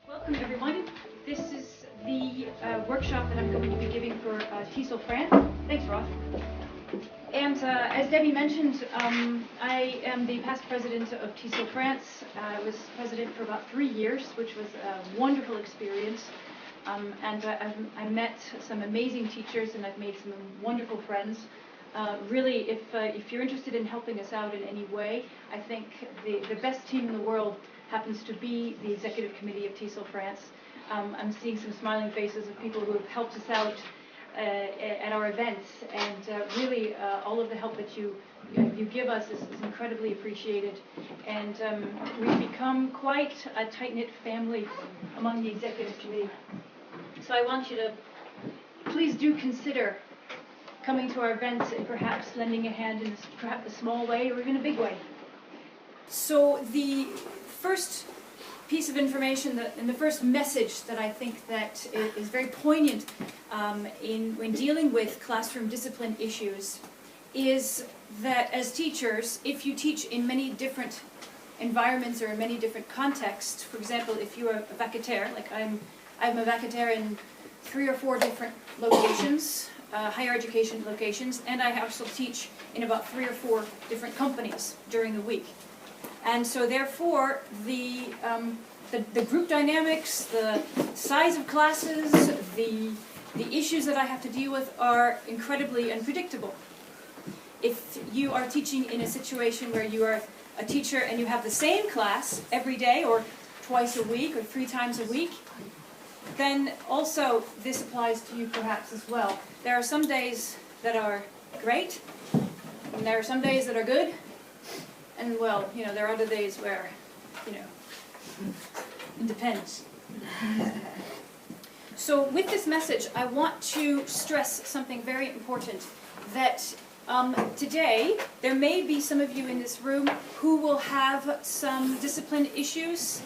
Welcome everyone. This is the workshop that I'm going to be giving for TESOL France. Thanks, Ross. And as Debbie mentioned, I am the past president of TESOL France. I was president for about 3 years, which was a wonderful experience. And I met some amazing teachers, and I've made some wonderful friends. Really, if you're interested in helping us out in any way, I think the best team in the world happens to be the executive committee of TESOL France. I'm seeing some smiling faces of people who have helped us out at our events, and really all of the help that you give us is incredibly appreciated. And we've become quite a tight-knit family among the executive committee. So I want you to please do consider coming to our events and perhaps lending a hand in perhaps a small way or even a big way. So the first piece of information and the first message that I think that is very poignant when dealing with classroom discipline issues is that as teachers, if you teach in many different environments or in many different contexts, for example, if you are a vacataire, like I'm a vacataire in 3 or 4 different locations, higher education locations, and I also teach in about 3 or 4 different companies during the week. And so therefore, the group dynamics, the size of classes, the issues that I have to deal with are incredibly unpredictable. If you are teaching in a situation where you are a teacher and you have the same class every day or twice a week or 3 times a week, then also this applies to you perhaps as well. There are some days that are great, and there are some days that are good, and well, there are other days where, it depends. So with this message, I want to stress something very important, that today there may be some of you in this room who will have some discipline issues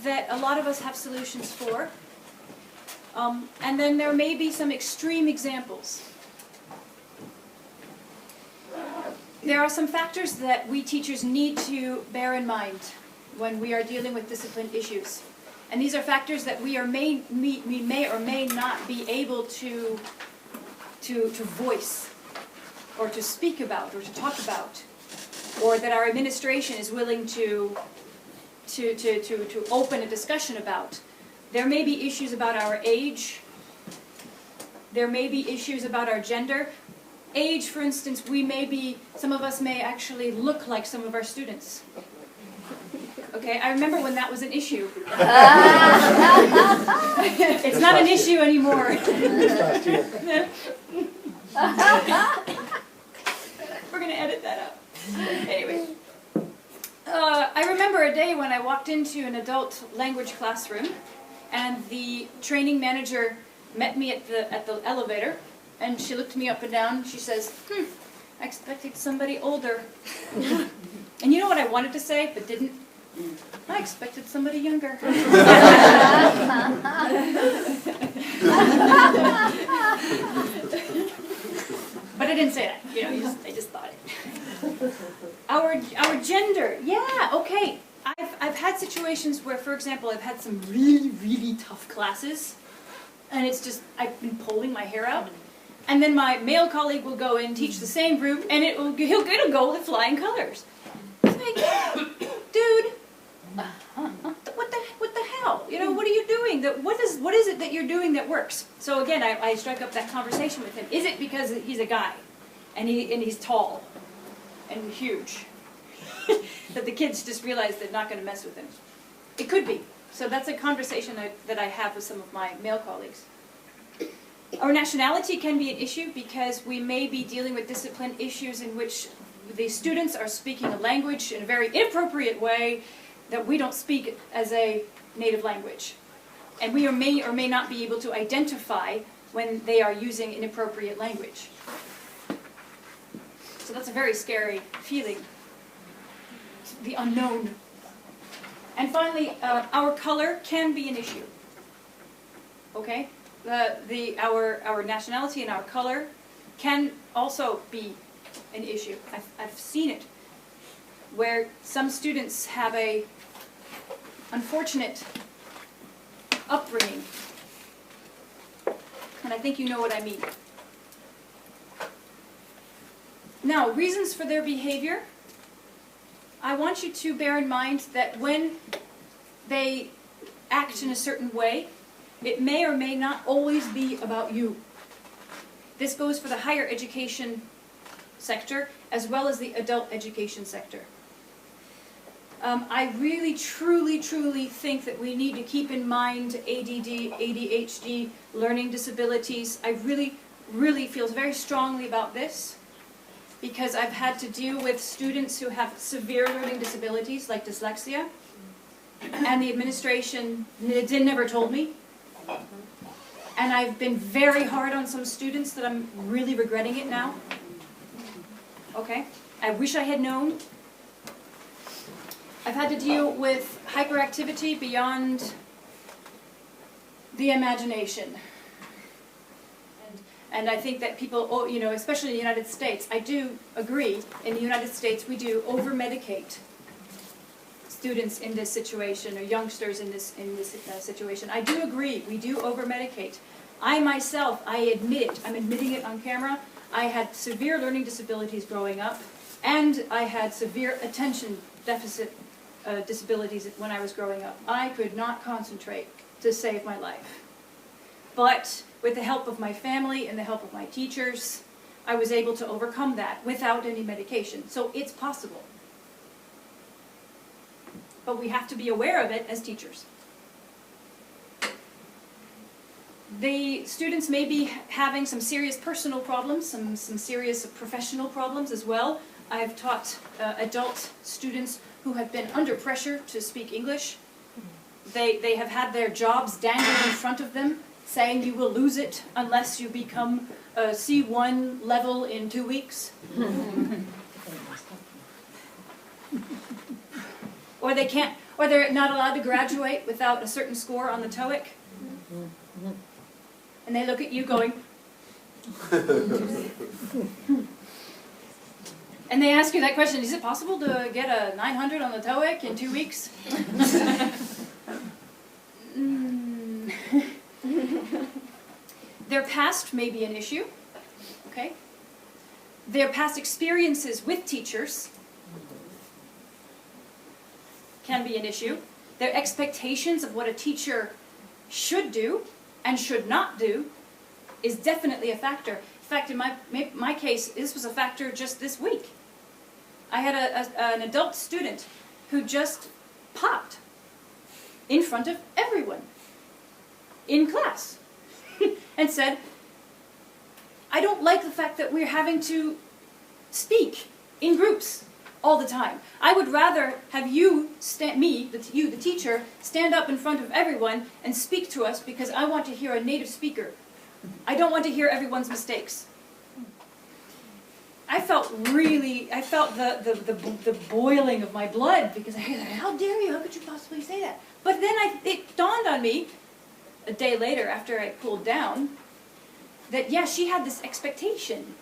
that a lot of us have solutions for. And then there may be some extreme examples. There are some factors that we teachers need to bear in mind when we are dealing with discipline issues. And these are factors that we may or may not be able to voice, or to speak about, or to talk about, or that our administration is willing to open a discussion about. There may be issues about our age. There may be issues about our gender. Age, for instance, some of us may actually look like some of our students. Okay, I remember when that was an issue. It's not an issue anymore. We're going to edit that out. Anyway. I remember a day when I walked into an adult language classroom, and the training manager met me at the elevator, and she looked me up and down, and she says, I expected somebody older. And you know what I wanted to say, but didn't? I expected somebody younger. But I didn't say that, I just thought it. Our gender, yeah, okay. I've had situations where, for example, I've had some really, really tough classes, and it's just, I've been pulling my hair out, and then my male colleague will go in, teach the same group, and it'll go with flying colors. It's like, dude, what the hell? What are you doing? What is it that you're doing that works? So again, I strike up that conversation with him. Is it because he's a guy, and he's tall, and huge, that the kids just realize they're not going to mess with him? It could be. So that's a conversation that I have with some of my male colleagues. Our nationality can be an issue because we may be dealing with discipline issues in which the students are speaking a language in a very inappropriate way that we don't speak as a native language. And we may or may not be able to identify when they are using inappropriate language. So that's a very scary feeling, the unknown. And finally, our color can be an issue. Okay? Our nationality and our color can also be an issue. I've seen it, where some students have a unfortunate upbringing. And I think you know what I mean. Now, reasons for their behavior. I want you to bear in mind that when they act in a certain way, it may or may not always be about you. This goes for the higher education sector as well as the adult education sector. I really, truly think that we need to keep in mind ADD, ADHD, learning disabilities. I really feel very strongly about this because I've had to deal with students who have severe learning disabilities like dyslexia, and the administration never told me. And I've been very hard on some students that I'm really regretting it now. Okay? I wish I had known. I've had to deal with hyperactivity beyond the imagination. And I think that people, you know, especially in the United States, I do agree, in the United States we do over-medicate students in this situation, or youngsters in this situation. I do agree, we do over-medicate. I myself, I admit it, I'm admitting it on camera, I had severe learning disabilities growing up, and I had severe attention deficit disabilities when I was growing up. I could not concentrate to save my life. But with the help of my family and the help of my teachers, I was able to overcome that without any medication. So it's possible. But we have to be aware of it as teachers. The students may be having some serious personal problems, some serious professional problems as well. I've taught adult students who have been under pressure to speak English. They have had their jobs dangled in front of them, saying you will lose it unless you become a C1 level in 2 weeks. Or they can't, or they're not allowed to graduate without a certain score on the TOEIC. And they look at you going, and they ask you that question, is it possible to get a 900 on the TOEIC in 2 weeks? Their past may be an issue, okay? Their past experiences with teachers can be an issue. Their expectations of what a teacher should do and should not do is definitely a factor. In fact, in my case, this was a factor just this week. I had an adult student who just popped in front of everyone in class and said, I don't like the fact that we're having to speak in groups all the time. I would rather have you, the teacher, stand up in front of everyone and speak to us because I want to hear a native speaker. I don't want to hear everyone's mistakes. I felt the boiling of my blood because I was like, how dare you, how could you possibly say that? But then it dawned on me, a day later after I cooled down, that yeah, she had this expectation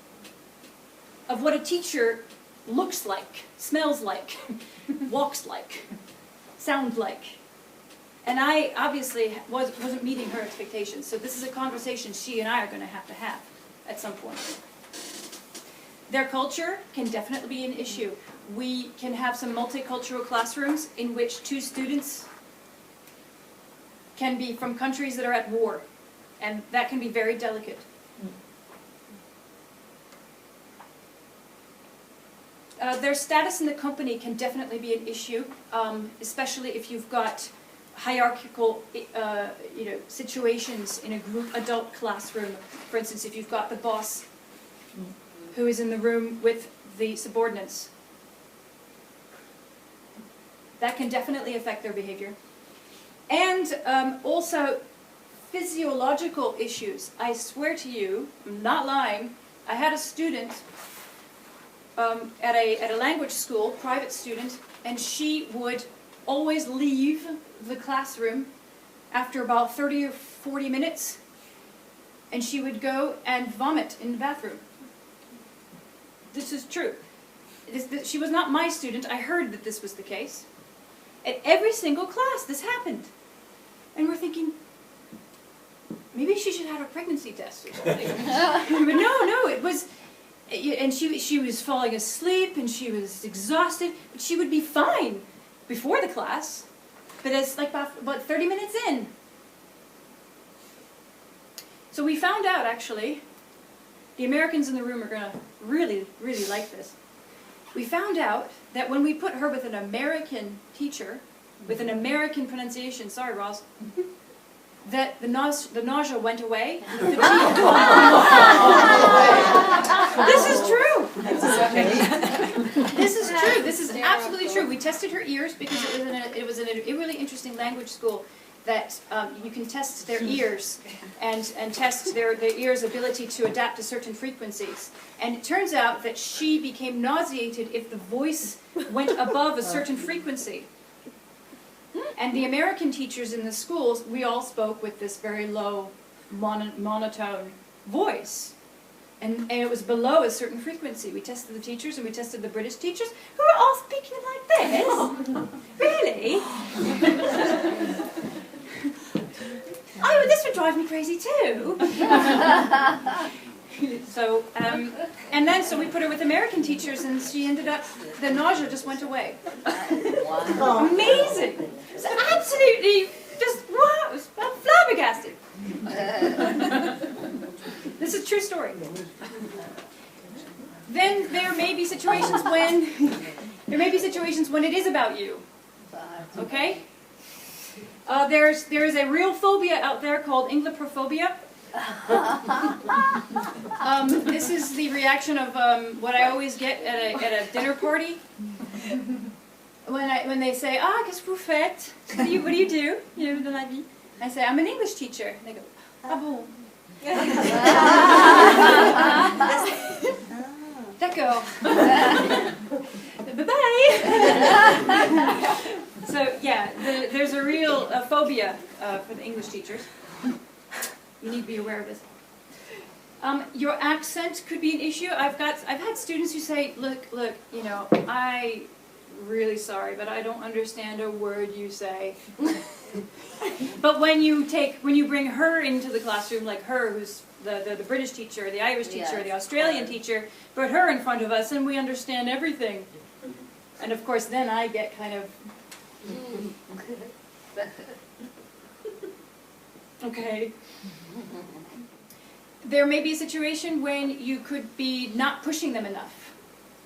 of what a teacher looks like, smells like, walks like, sounds like. And I obviously wasn't meeting her expectations. So this is a conversation she and I are going to have at some point. Their culture can definitely be an issue. We can have some multicultural classrooms in which 2 students can be from countries that are at war. And that can be very delicate. Their status in the company can definitely be an issue, especially if you've got hierarchical situations in a group adult classroom. For instance, if you've got the boss who is in the room with the subordinates. That can definitely affect their behavior. And also physiological issues. I swear to you, I'm not lying, I had a student at a language school, private student, and she would always leave the classroom after about 30 or 40 minutes, and she would go and vomit in the bathroom. This is true. She was not my student. I heard that this was the case. At every single class, this happened. And we're thinking, maybe she should have a pregnancy test or something. But no, it was, and she was falling asleep and she was exhausted, but she would be fine before the class. But it's like about 30 minutes in. So we found out, actually, the Americans in the room are going to really, really like this. We found out that when we put her with an American teacher, with an American pronunciation, sorry Ross, that the nausea went away. This is true. This is true. This is absolutely true. We tested her ears because it was in a really interesting language school that you can test their ears and test their ears' ability to adapt to certain frequencies. And it turns out that she became nauseated if the voice went above a certain frequency. And the American teachers in the schools, we all spoke with this very low monotone voice. And it was below a certain frequency. We tested the teachers and we tested the British teachers, who were all speaking like this. Really? This would drive me crazy too. So, so we put her with American teachers and she ended up, the nausea just went away. Wow. Amazing. It's absolutely just, wow, it was flabbergasted. This is a true story. Then there may be situations when, it is about you. Okay? There is a real phobia out there called Ingloprophobia. This is the reaction of what I always get at a dinner party. When they say, qu'est-ce que vous faites? What do you do? You know, dans la vie? I say, I'm an English teacher. And they go, ah bon? D'accord. Bye-bye. So yeah, there's a real phobia for the English teachers. You need to be aware of this. Your accent could be an issue. I've had students who say, look, you know, I'm really sorry, but I don't understand a word you say. But when you bring her into the classroom, like her, who's the British teacher, the Irish teacher, the Australian teacher, put her in front of us and we understand everything. And of course then I get kind of, okay. There may be a situation when you could be not pushing them enough.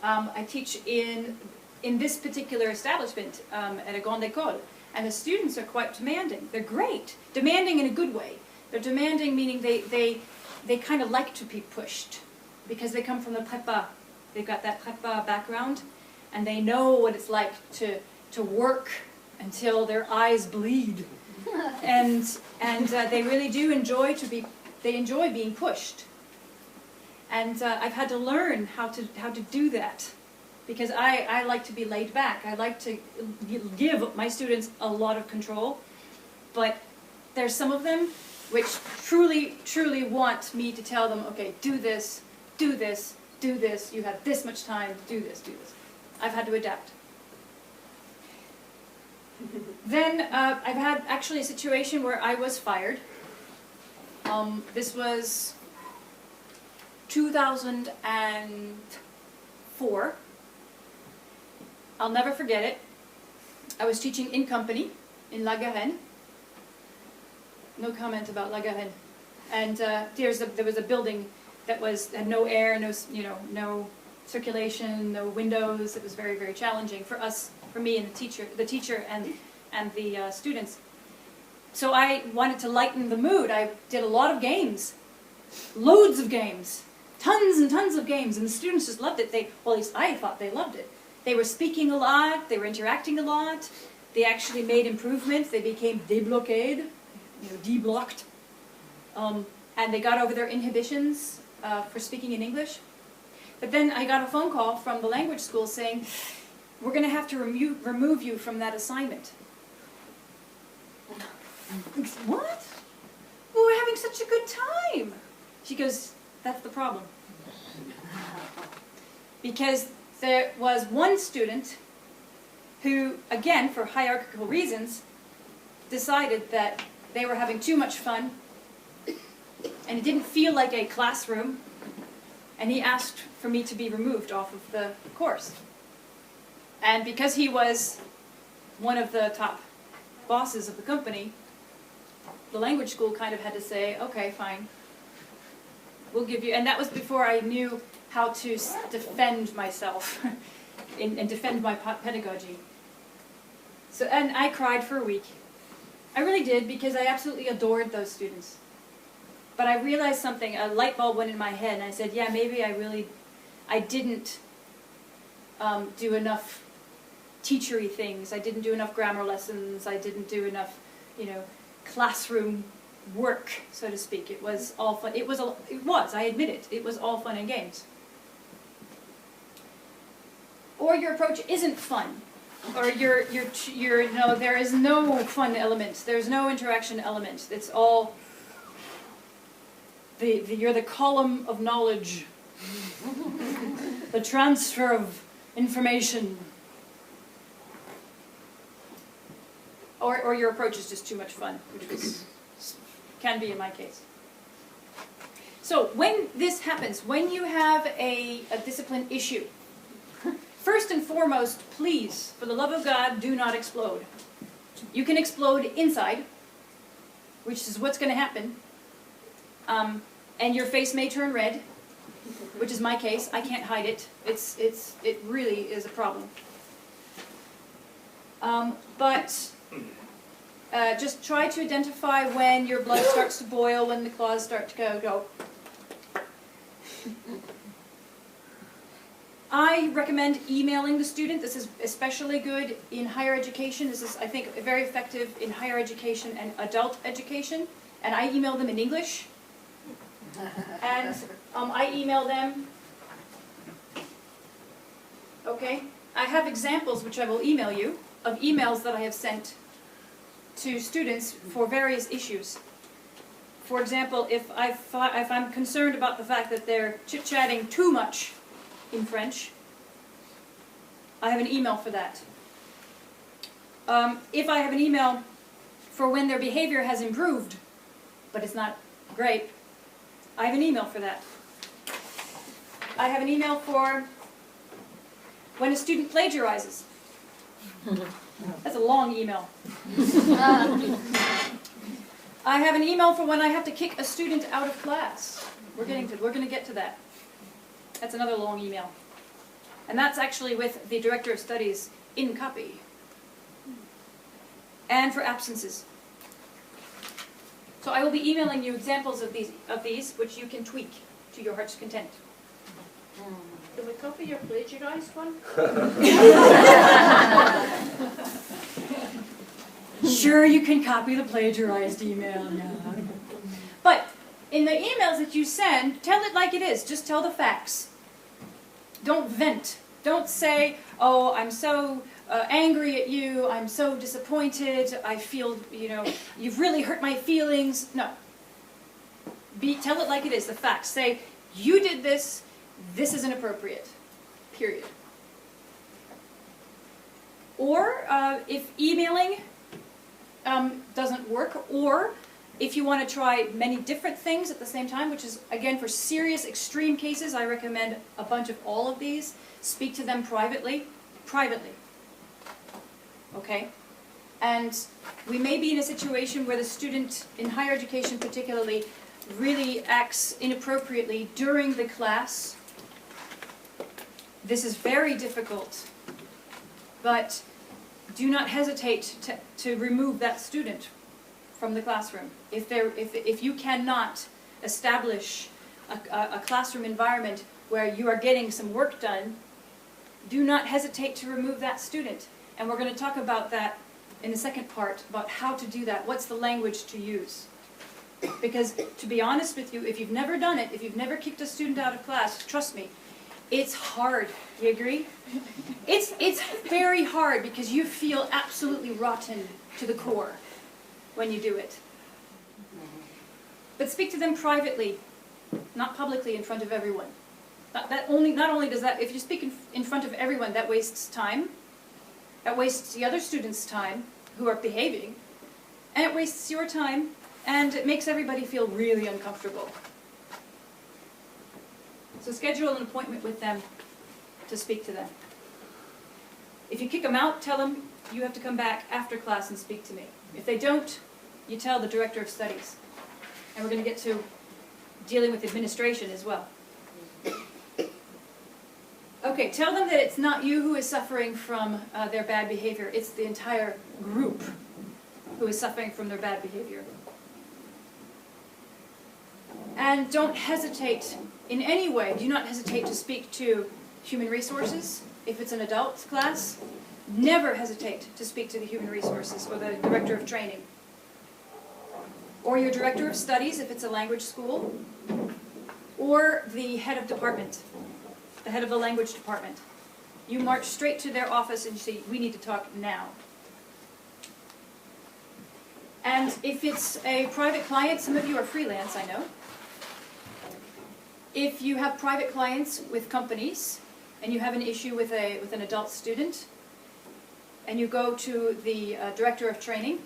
I teach in this particular establishment at a grande école, and the students are quite demanding. They're great. Demanding in a good way. They're demanding meaning they kind of like to be pushed because they come from the prépa. They've got that prépa background, and they know what it's like to work until their eyes bleed. and they really do enjoy enjoy being pushed. And I've had to learn how to do that. Because I like to be laid back. I like to give my students a lot of control. But there's some of them which truly, truly want me to tell them, okay, do this, do this, do this. You have this much time, do this, do this. I've had to adapt. Then I've had actually a situation where I was fired. This was 2004. I'll never forget it. I was teaching in company in La Garenne. No comment about La Garenne. And there was a building that had no air, no circulation, no windows. It was very, very challenging for us, for me and the teacher and the students. So I wanted to lighten the mood. I did a lot of games, loads of games, tons and tons of games, and the students just loved it. Well, at least I thought they loved it. They were speaking a lot, they were interacting a lot, they actually made improvements, they became débloqués, deblocked, and they got over their inhibitions for speaking in English. But then I got a phone call from the language school saying, we're going to have to remove you from that assignment. What? We were having such a good time. She goes, that's the problem. Because there was one student who, again, for hierarchical reasons, decided that they were having too much fun and it didn't feel like a classroom, and he asked for me to be removed off of the course. And because he was one of the top bosses of the company, the language school kind of had to say, okay, fine, we'll give you, and that was before I knew how to defend myself and defend my pedagogy. So, and I cried for a week. I really did, because I absolutely adored those students. But I realized something, a light bulb went in my head, and I said, yeah, maybe I didn't do enough teachery things. I didn't do enough grammar lessons. I didn't do enough, classroom work, so to speak. It was all fun. I admit it. It was all fun and games. Or your approach isn't fun. Or there is no fun element. There's no interaction element. It's all, you're the column of knowledge. The transfer of information. Or your approach is just too much fun, which can be in my case. So when this happens, when you have a discipline issue, first and foremost, please, for the love of God, do not explode. You can explode inside, which is what's going to happen, and your face may turn red, which is my case. I can't hide it. It really is a problem. But just try to identify when your blood starts to boil, when the claws start to go. I recommend emailing the student. This is especially good in higher education. This is, I think, very effective in higher education and adult education. And I email them in English. And I email them. Okay? I have examples, which I will email you, of emails that I have sent to students for various issues. For example, if I'm concerned about the fact that they're chit-chatting too much in French, I have an email for that. If I have an email for when their behavior has improved, but it's not great, I have an email for that. I have an email for when a student plagiarizes. That's a long email. I have an email for when I have to kick a student out of class. We're going to get to that. That's another long email. And that's actually with the Director of Studies in copy. And for absences. So I will be emailing you examples of these which you can tweak to your heart's content. Can we copy your plagiarized one? Sure, you can copy the plagiarized email. Yeah. But in the emails that you send, tell it like it is. Just tell the facts. Don't vent. Don't say, oh, I'm so angry at you. I'm so disappointed. I feel, you've really hurt my feelings. No. Tell it like it is, the facts. Say, you did this. This is inappropriate. Period. Or if emailing doesn't work, or if you want to try many different things at the same time, which is, again, for serious extreme cases, I recommend a bunch of all of these. Speak to them privately. Privately. Okay? And we may be in a situation where the student, in higher education particularly, really acts inappropriately during the class. This is very difficult, but do not hesitate to remove that student from the classroom. If you cannot establish a classroom environment where you are getting some work done, do not hesitate to remove that student. And we're going to talk about that in the second part, about how to do that. What's the language to use? Because, to be honest with you, if you've never done it, if you've never kicked a student out of class, trust me, it's hard. You agree? It's very hard because you feel absolutely rotten to the core when you do it. But speak to them privately, not publicly in front of everyone. Not only does that, if you speak in front of everyone, that wastes time. That wastes the other students' time who are behaving. And it wastes your time. and it makes everybody feel really uncomfortable. So schedule an appointment with them to speak to them. If you kick them out, tell them you have to come back after class and speak to me. If they don't, you tell the director of studies. And we're going to get to dealing with administration as well. Okay, tell them that it's not you who is suffering from their bad behavior. It's the entire group who is suffering from their bad behavior. And don't hesitate in any way. Do not hesitate to speak to human resources. If it's an adult class, never hesitate to speak to the human resources or the director of training. Or your director of studies if it's a language school. Or the head of department, the head of the language department. You march straight to their office and you say, we need to talk now. And if it's a private client, some of you are freelance, I know. If you have private clients with companies and you have an issue with an adult student, and you go to the director of training,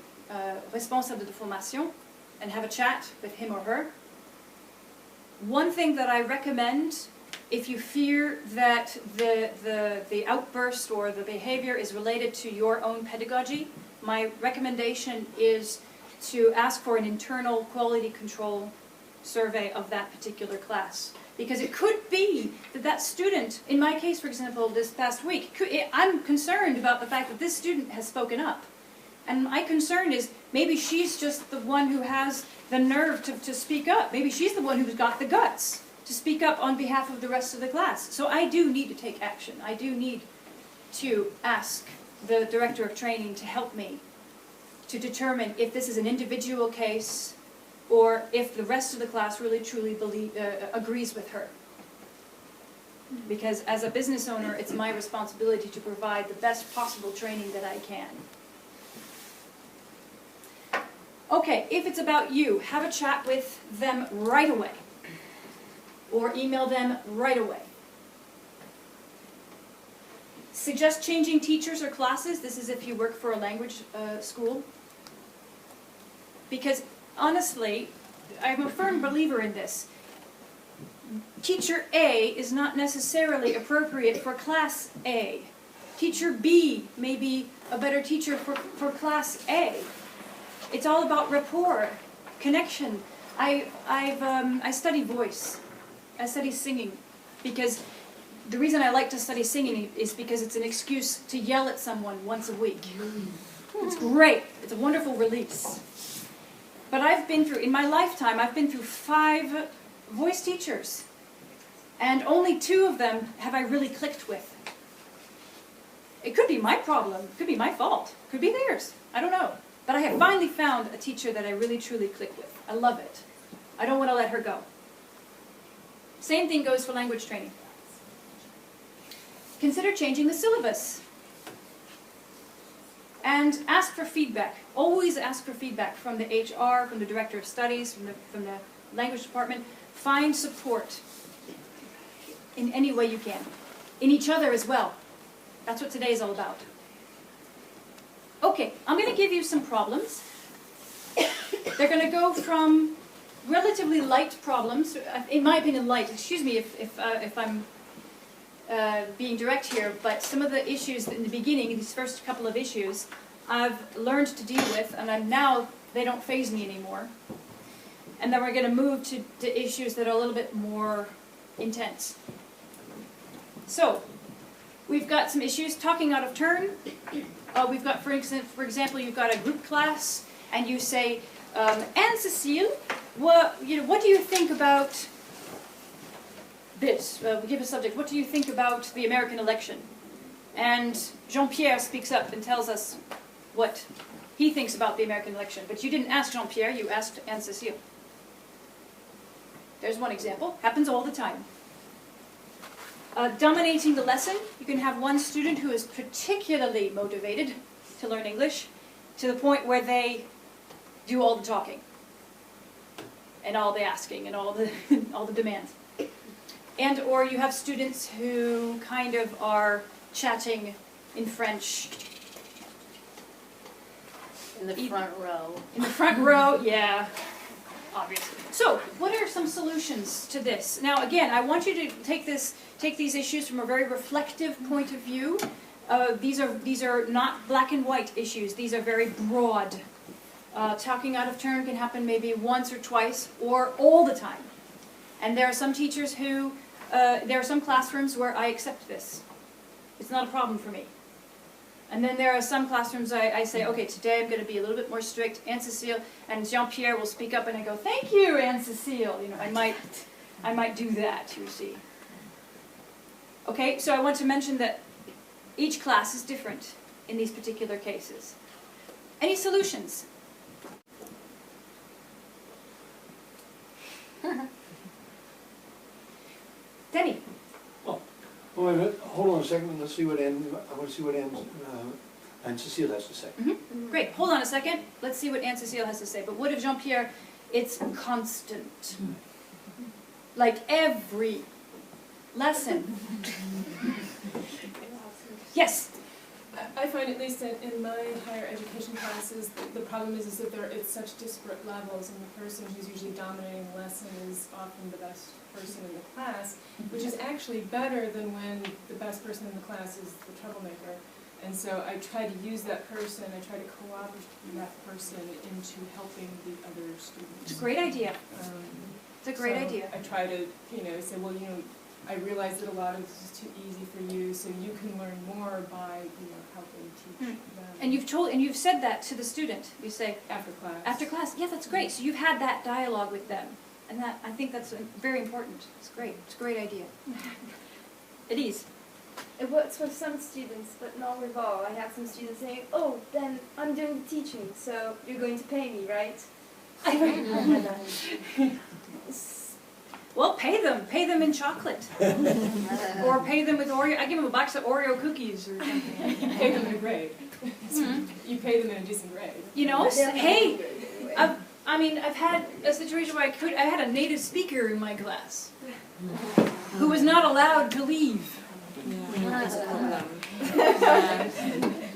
responsable de formation, and have a chat with him or her, one thing that I recommend, if you fear that the outburst or the behavior is related to your own pedagogy, my recommendation is to ask for an internal quality control survey of that particular class. Because it could be that that student, in my case, for example, this past week, I'm concerned about the fact that this student has spoken up. And my concern is maybe she's just the one who has the nerve to speak up. Maybe she's the one who's got the guts to speak up on behalf of the rest of the class. So I do need to take action. I do need to ask the director of training to help me to determine if this is an individual case or if the rest of the class really truly agrees with her. Because as a business owner, it's my responsibility to provide the best possible training that I can. Okay, if it's about you, have a chat with them right away. Or email them right away. Suggest changing teachers or classes. This is if you work for a language school. Because honestly, I'm a firm believer in this. Teacher A is not necessarily appropriate for class A. Teacher B may be a better teacher for class A. It's all about rapport, connection. I study voice. I study singing because the reason I like to study singing is because it's an excuse to yell at someone once a week. It's great. It's a wonderful release. But in my lifetime, I've been through 5 voice teachers. And only 2 of them have I really clicked with. It could be my problem. It could be my fault. It could be theirs. I don't know. But I have finally found a teacher that I really truly click with. I love it. I don't want to let her go. Same thing goes for language training. Consider changing the syllabus. And ask for feedback. Always ask for feedback from the HR, from the director of studies, from the language department. Find support in any way you can. In each other as well. That's what today is all about. Okay, I'm going to give you some problems. They're going to go from relatively light problems, in my opinion light, excuse me if I'm being direct here, but some of the issues in the beginning, these first couple of issues, I've learned to deal with, and now they don't faze me anymore. And then we're going to move to issues that are a little bit more intense. So, we've got some issues, talking out of turn. We've got, for example, you've got a group class, and you say, Anne-Cécile, what do you think about this? We give a subject, what do you think about the American election? And Jean-Pierre speaks up and tells us what he thinks about the American election. But you didn't ask Jean-Pierre, you asked Anne-Cécile. There's one example. Happens all the time. Dominating the lesson. You can have one student who is particularly motivated to learn English to the point where they do all the talking and all the asking and all the demands. And or you have students who kind of are chatting in French. In the front row. In the front row, yeah. obviously. So, what are some solutions to this? Now, again, I want you to take these issues from a very reflective point of view. These are not black and white issues. These are very broad. Talking out of turn can happen maybe once or twice or all the time. And there are some teachers who, there are some classrooms where I accept this. It's not a problem for me. And then there are some classrooms I say, okay, today I'm going to be a little bit more strict. Anne-Cécile and Jean-Pierre will speak up and I go, thank you, Anne-Cécile. You know, I might do that, you see. Okay, so I want to mention that each class is different in these particular cases. Any solutions? Denny. Oh, wait a minute. Hold on a second. Let's see what Anne. I want to see what Anne-Cécile has to say. Mm-hmm. Great. Hold on a second. Let's see what Anne-Cécile has to say. But what of Jean-Pierre? It's constant. Like every lesson. Yes. I find, at least in my higher education classes, the problem is that it's such disparate levels, and the person who's usually dominating the lesson is often the best person in the class, which is actually better than when the best person in the class is the troublemaker. And so I try to use that person, I try to co-opt that person into helping the other students. It's a great idea. It's a great idea. I try to, say, well, I realize that a lot of this is too easy for you, so you can learn more by, helping teach them. And you've said that to the student. You say after class. After class, yeah, that's great. So you've had that dialogue with them, and I think that's very important. It's great. It's a great idea. Elise. It works for some students, but not with all. I have some students saying, "Oh, then I'm doing the teaching, so you're going to pay me, right?" I've had that. Well, pay them in chocolate, or pay them with Oreo. I give them a box of Oreo cookies or something. You pay them in a grade. You pay them in a decent grade. Hey, I've had a situation where I had a native speaker in my class who was not allowed to leave.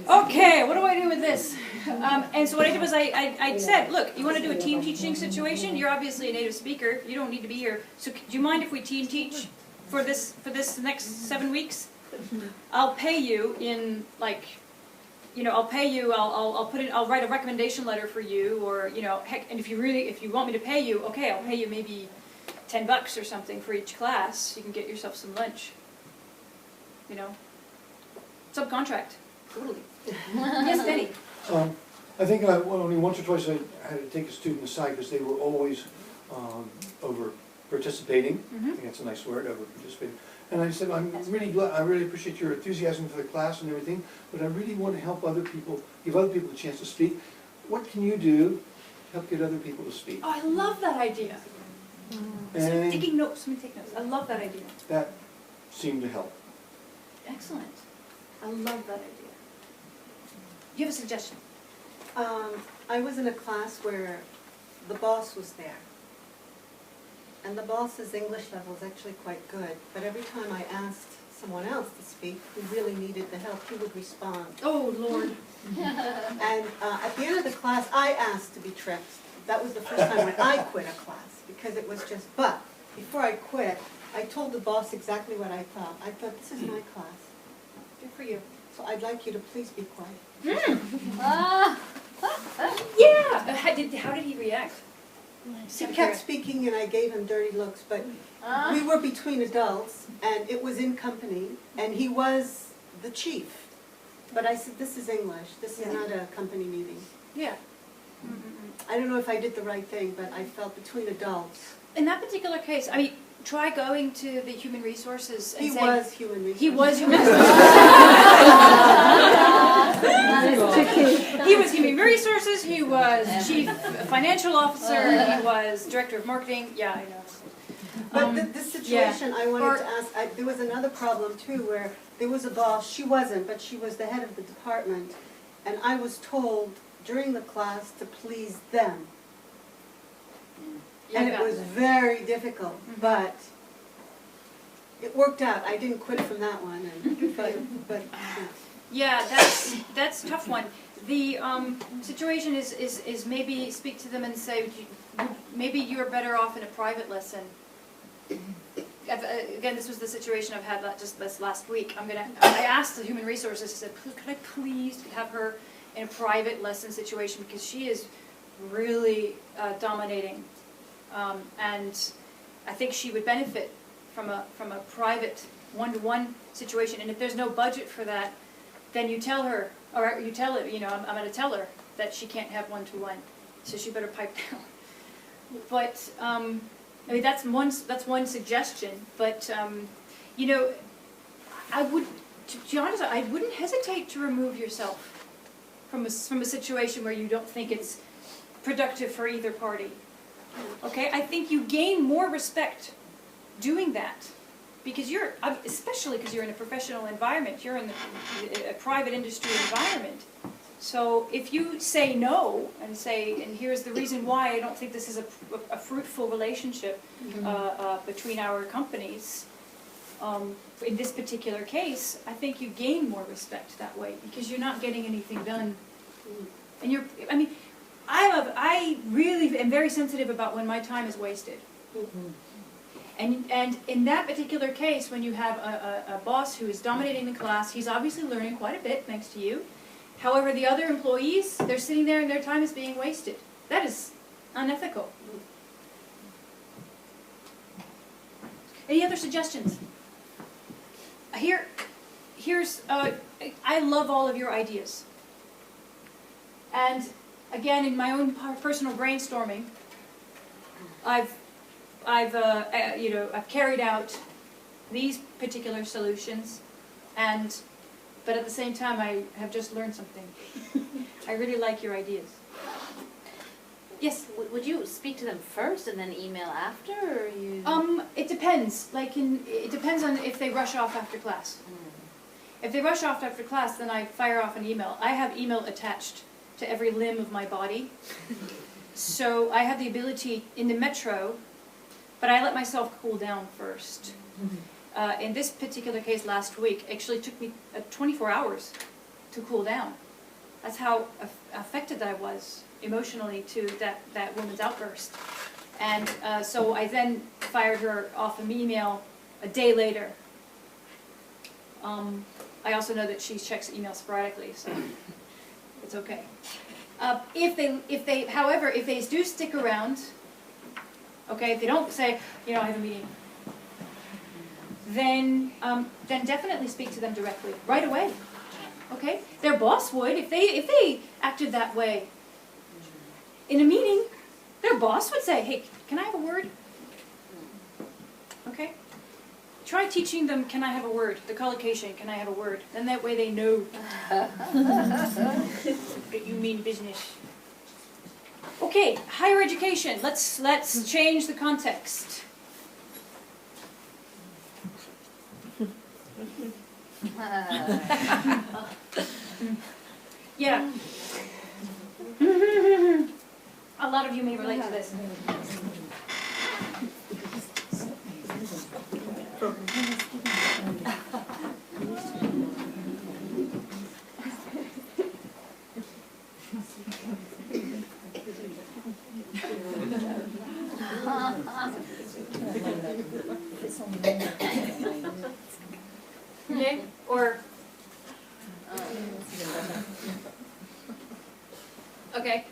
Okay, what do I do with this? And so what I did was I said, look, you want to do a team teaching situation? You're obviously a native speaker. You don't need to be here. So do you mind if we team teach for this next 7 weeks? I'll pay you in I'll pay you. I'll write a recommendation letter for you, or heck, and if you want me to pay you, okay, I'll pay you maybe $10 or something for each class. You can get yourself some lunch. Subcontract. Totally. Yes, Denny. I think only once or twice I had to take a student aside because they were always over participating. Mm-hmm. I think that's a nice word, over participating. And I said, I'm really glad, I really appreciate your enthusiasm for the class and everything, but I really want to help other people, give other people a chance to speak. What can you do to help get other people to speak? Oh, I love that idea. And Taking notes. Let me take notes. I love that idea. that seemed to help. Excellent. I love that idea. You have a suggestion? I was in a class where the boss was there. And the boss's English level is actually quite good. But every time I asked someone else to speak who really needed the help, he would respond. Oh, Lord. And at the end of the class, I asked to be tripped. That was the first time when I quit a class, because it was just, but before I quit, I told the boss exactly what I thought. I thought, this is my class. Good for you. So I'd like you to please be quiet. Yeah. How did he react? He kept speaking and I gave him dirty looks, but we were between adults and it was in company and he was the chief. But I said, this is English, this is not a company meeting. Yeah. I don't know if I did the right thing, but I felt between adults. In that particular case, try going to the human resources and He saying, was human resources. He was human resources. He was human resources, he was chief financial officer, he was director of marketing. Yeah, I know. But this situation, I wanted to ask, there was another problem too, where there was a boss, she wasn't, but she was the head of the department, and I was told during the class to please them. And it was very difficult, but it worked out. I didn't quit from that one, but Yeah, that's a tough one. The situation is maybe speak to them and say, maybe you're better off in a private lesson. Again, this was the situation I've had just this last week. I asked the human resources, I said, could I please have her in a private lesson situation, because she is really dominating. And I think she would benefit from a private one-to-one situation. And if there's no budget for that, then you tell her, or you tell her, I'm going to tell her that she can't have one-to-one, so she better pipe down. But I mean, that's one suggestion. But I would, to be honest, I wouldn't hesitate to remove yourself from a situation where you don't think it's productive for either party. Okay, I think you gain more respect doing that, because especially because you're in a professional environment, you're in a private industry environment. So if you say no and here's the reason why I don't think this is a fruitful relationship between our companies, in this particular case, I think you gain more respect that way, because you're not getting anything done. And I really am very sensitive about when my time is wasted. And in that particular case, when you have a boss who is dominating the class, he's obviously learning quite a bit thanks to you. However, the other employees, they're sitting there and their time is being wasted. That is unethical. Any other suggestions? Here's I love all of your ideas. And again, in my own personal brainstorming, I've carried out these particular solutions, but at the same time, I have just learned something. I really like your ideas. Yes? Would you speak to them first and then email after, or you? It depends. It depends on if they rush off after class. If they rush off after class, then I fire off an email. I have email attached to every limb of my body. So I have the ability in the metro, but I let myself cool down first. In this particular case last week, actually took me 24 hours to cool down. That's how affected I was emotionally to that woman's outburst. And so I then fired her off an email a day later. I also know that she checks email sporadically, so it's okay. However, if they do stick around, okay, if they don't say, I have a meeting, then definitely speak to them directly, right away. Okay? Their boss would, if they acted that way in a meeting, their boss would say, hey, can I have a word? Okay? Try teaching them, can I have a word? The collocation, can I have a word? Then that way they know that you mean business. Okay, higher education. Let's change the context. Yeah. A lot of you may relate to this. Okay, or okay.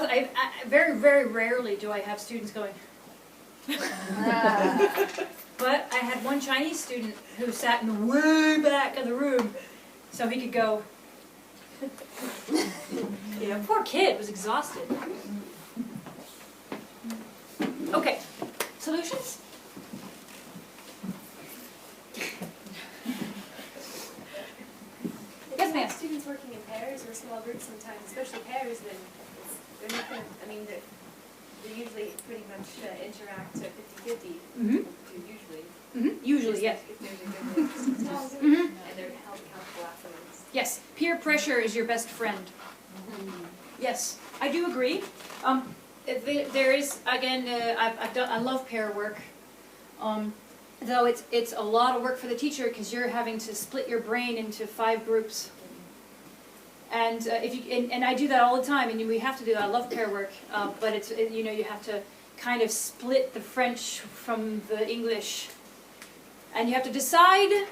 I very, very rarely do I have students going. But I had one Chinese student who sat in the way back of the room, so he could go. Poor kid was exhausted. Okay, solutions? Yes, ma'am. Students working in pairs or small groups sometimes, especially pairs, then they're not going to, they usually pretty much interact 50-50. Mm-hmm. Usually, yes. If there's a good mix. Mm-hmm. And they're held accountable afterwards. Yes, peer pressure is your best friend. Yes, I do agree. There is, again, I love pair work. Though it's a lot of work for the teacher because you're having to split your brain into 5 groups. And if you and I do that all the time, and we have to do that. I love pair work, but it's you know, you have to kind of split the French from the English, and you have to decide.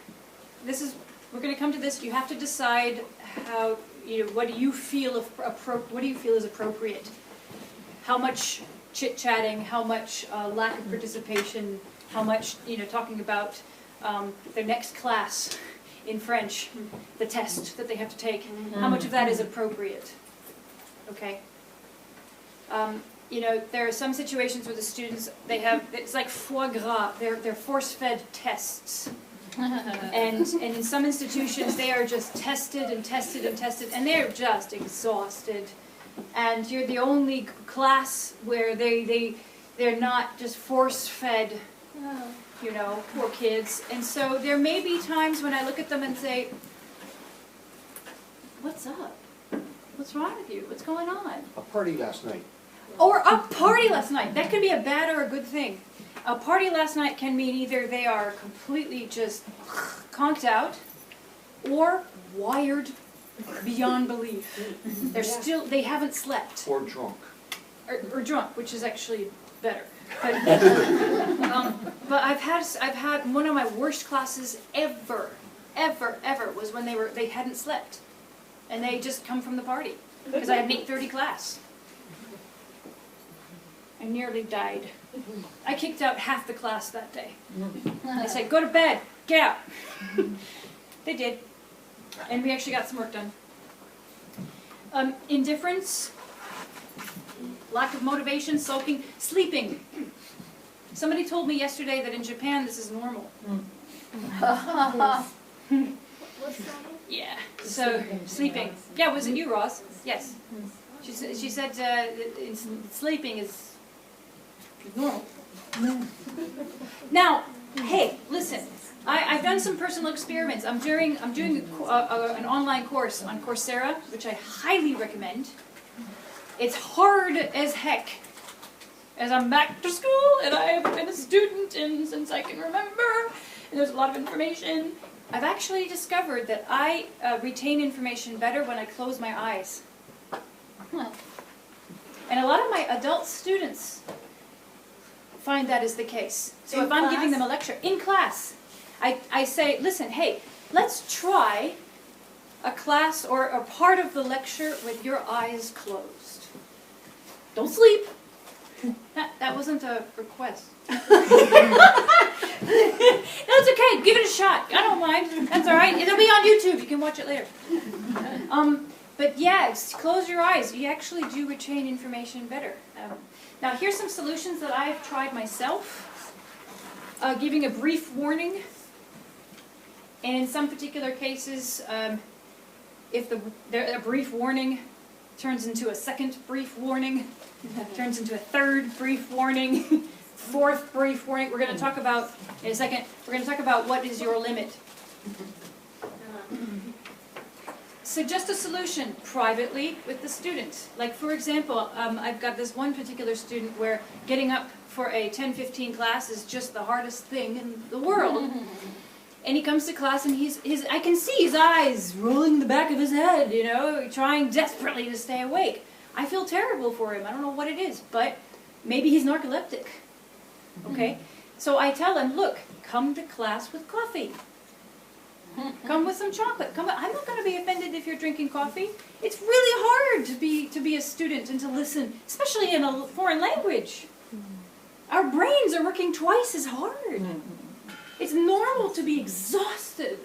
We're going to come to this. You have to decide how, you know, what do you feel is appropriate? How much chit-chatting? How much lack of participation? How much, you know, talking about their next class in French, the test that they have to take? How much of that is appropriate? Okay. You know, there are some situations where the students, it's like foie gras. They're force-fed tests. And in some institutions, they are just tested and tested and tested, and they're just exhausted. And you're the only class where they're not just force-fed, you know, poor kids. And so there may be times when I look at them and say, what's up? What's wrong with you? What's going on? A party last night. Or a party last night. That can be a bad or a good thing. A party last night can mean either they are completely just conked out or wired beyond belief. They haven't slept. Or drunk. Or drunk, which is actually better. But, but I've had one of my worst classes ever was when they hadn't slept. And they just come from the party. Because I had an 8:30 class. I nearly died. I kicked out half the class that day. They said, go to bed, get out. They did. And we actually got some work done. Indifference, lack of motivation, sulking, sleeping. Somebody told me yesterday that in Japan this is normal. What's that? Yeah, so sleeping. Yeah, was it you, Ross? Yes. She said sleeping is normal. Now, hey, listen. I've done some personal experiments. I'm doing an online course on Coursera, which I highly recommend. It's hard as heck, as I'm back to school and I have been a student since I can remember, and there's a lot of information. I've actually discovered that I retain information better when I close my eyes. And a lot of my adult students find that is the case. So if I'm giving them a lecture in class, I say, listen, hey, let's try a class or a part of the lecture with your eyes closed. Don't sleep. That wasn't a request. That's okay. Give it a shot. I don't mind. That's all right. It'll be on YouTube. You can watch it later. But yeah, close your eyes. You actually do retain information better. Now here's some solutions that I've tried myself. Giving a brief warning. And in some particular cases, if a brief warning turns into a second brief warning, turns into a third brief warning, fourth brief warning, we're going to talk about, in a second, we're going to talk about what is your limit. Suggest a solution privately with the student. Like, for example, I've got this one particular student where getting up for a 10-15 class is just the hardest thing in the world. And he comes to class and I can see his eyes rolling the back of his head, you know, trying desperately to stay awake. I feel terrible for him. I don't know what it is, but maybe he's narcoleptic. Okay? So I tell him, look, come to class with coffee. Come with some chocolate. I'm not going to be offended if you're drinking coffee. It's really hard to be a student and to listen, especially in a foreign language. Our brains are working twice as hard. It's normal to be exhausted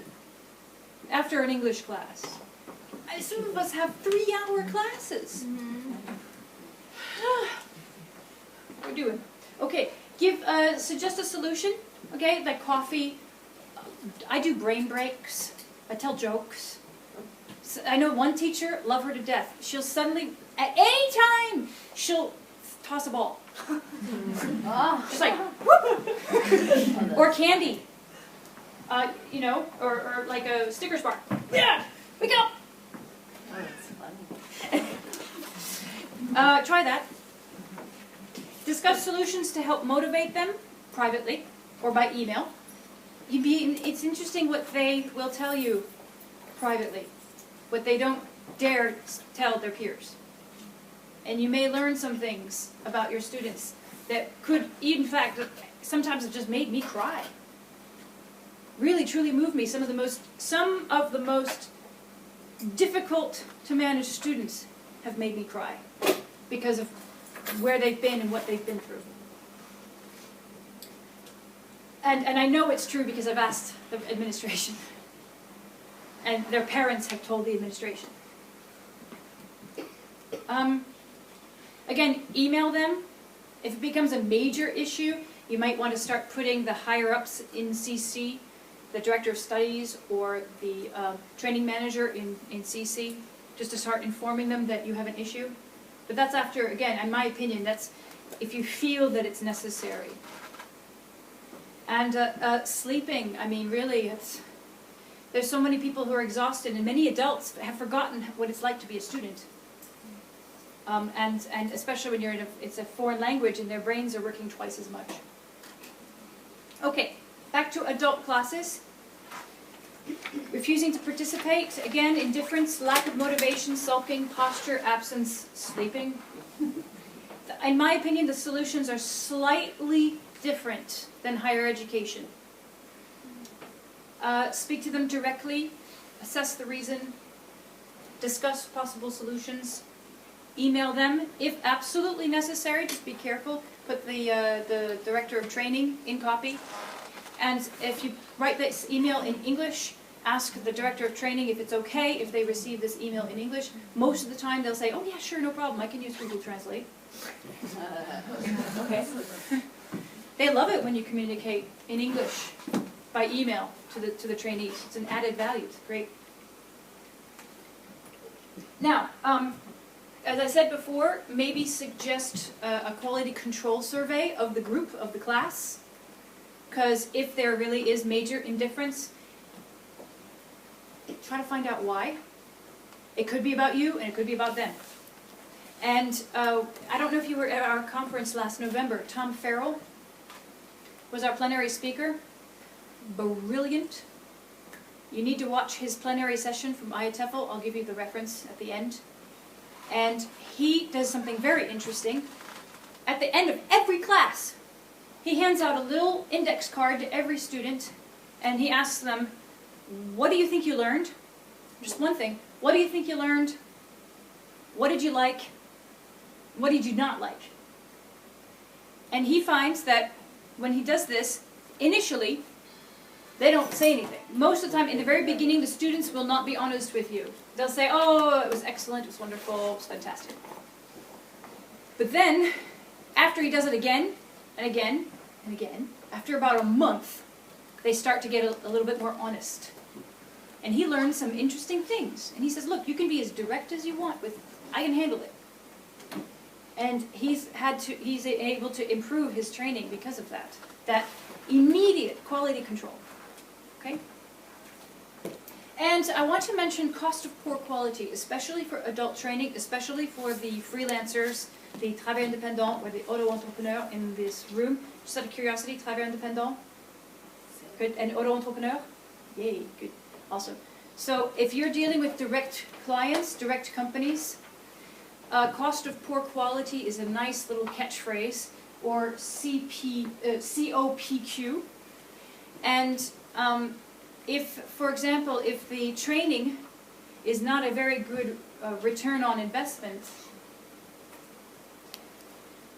after an English class. Some of us have 3-hour classes. What are we doing? Okay, suggest a solution. Okay, like coffee. I do brain breaks. I tell jokes. So I know one teacher, love her to death. She'll suddenly, at any time, she'll toss a ball. Just like, whoop! Or candy. You know, or like a Snickers bar. Yeah, wake up! Oh, that's funny. Try that. Discuss solutions to help motivate them privately or by email. It's interesting what they will tell you privately. What they don't dare tell their peers. And you may learn some things about your students that could, in fact, sometimes it just made me cry. Really, truly moved me. Some of the most difficult to manage students have made me cry because of where they've been and what they've been through. And I know it's true because I've asked the administration. And their parents have told the administration. Again, email them. If it becomes a major issue, you might want to start putting the higher-ups in CC, the director of studies or the training manager in CC, just to start informing them that you have an issue. But that's after, again, in my opinion, that's if you feel that it's necessary. And sleeping, I mean, really, there's so many people who are exhausted, and many adults have forgotten what it's like to be a student. And especially when you're it's a foreign language and their brains are working twice as much. Okay, back to adult classes. Refusing to participate, again, indifference, lack of motivation, sulking, posture, absence, sleeping. In my opinion, the solutions are slightly different than higher education. Speak to them directly, assess the reason, discuss possible solutions, email them. If absolutely necessary, just be careful, put the director of training in copy. And if you write this email in English, ask the director of training if it's okay if they receive this email in English. Most of the time they'll say, oh yeah, sure, no problem, I can use Google Translate. Okay. They love it when you communicate in English by email to the trainees. It's an added value. It's great. Now, as I said before, maybe suggest a quality control survey of the group, of the class, because if there really is major indifference, try to find out why. It could be about you and it could be about them. And I don't know if you were at our conference last November. Tom Farrell was our plenary speaker. Brilliant. You need to watch his plenary session from IATEFL. I'll give you the reference at the end. And he does something very interesting. At the end of every class, he hands out a little index card to every student, and he asks them, what do you think you learned? Just one thing. What do you think you learned? What did you like? What did you not like? And he finds that when he does this, initially, they don't say anything. Most of the time, in the very beginning, the students will not be honest with you. They'll say, oh, it was excellent, it was wonderful, it was fantastic. But then, after he does it again, and again, and again, after about a month, they start to get a little bit more honest. And he learns some interesting things. And he says, look, you can be as direct as you want with, I can handle it. And he's able to improve his training because of that. That immediate quality control. Okay? And I want to mention cost of poor quality, especially for adult training, especially for the freelancers, the travailleurs indépendants, or the auto-entrepreneur in this room. Just out of curiosity, travailleurs indépendants? Good. And auto-entrepreneur? Yay, good. Awesome. So if you're dealing with direct clients, direct companies, cost of poor quality is a nice little catchphrase, or COPQ. And if, for example, if the training is not a very good return on investment,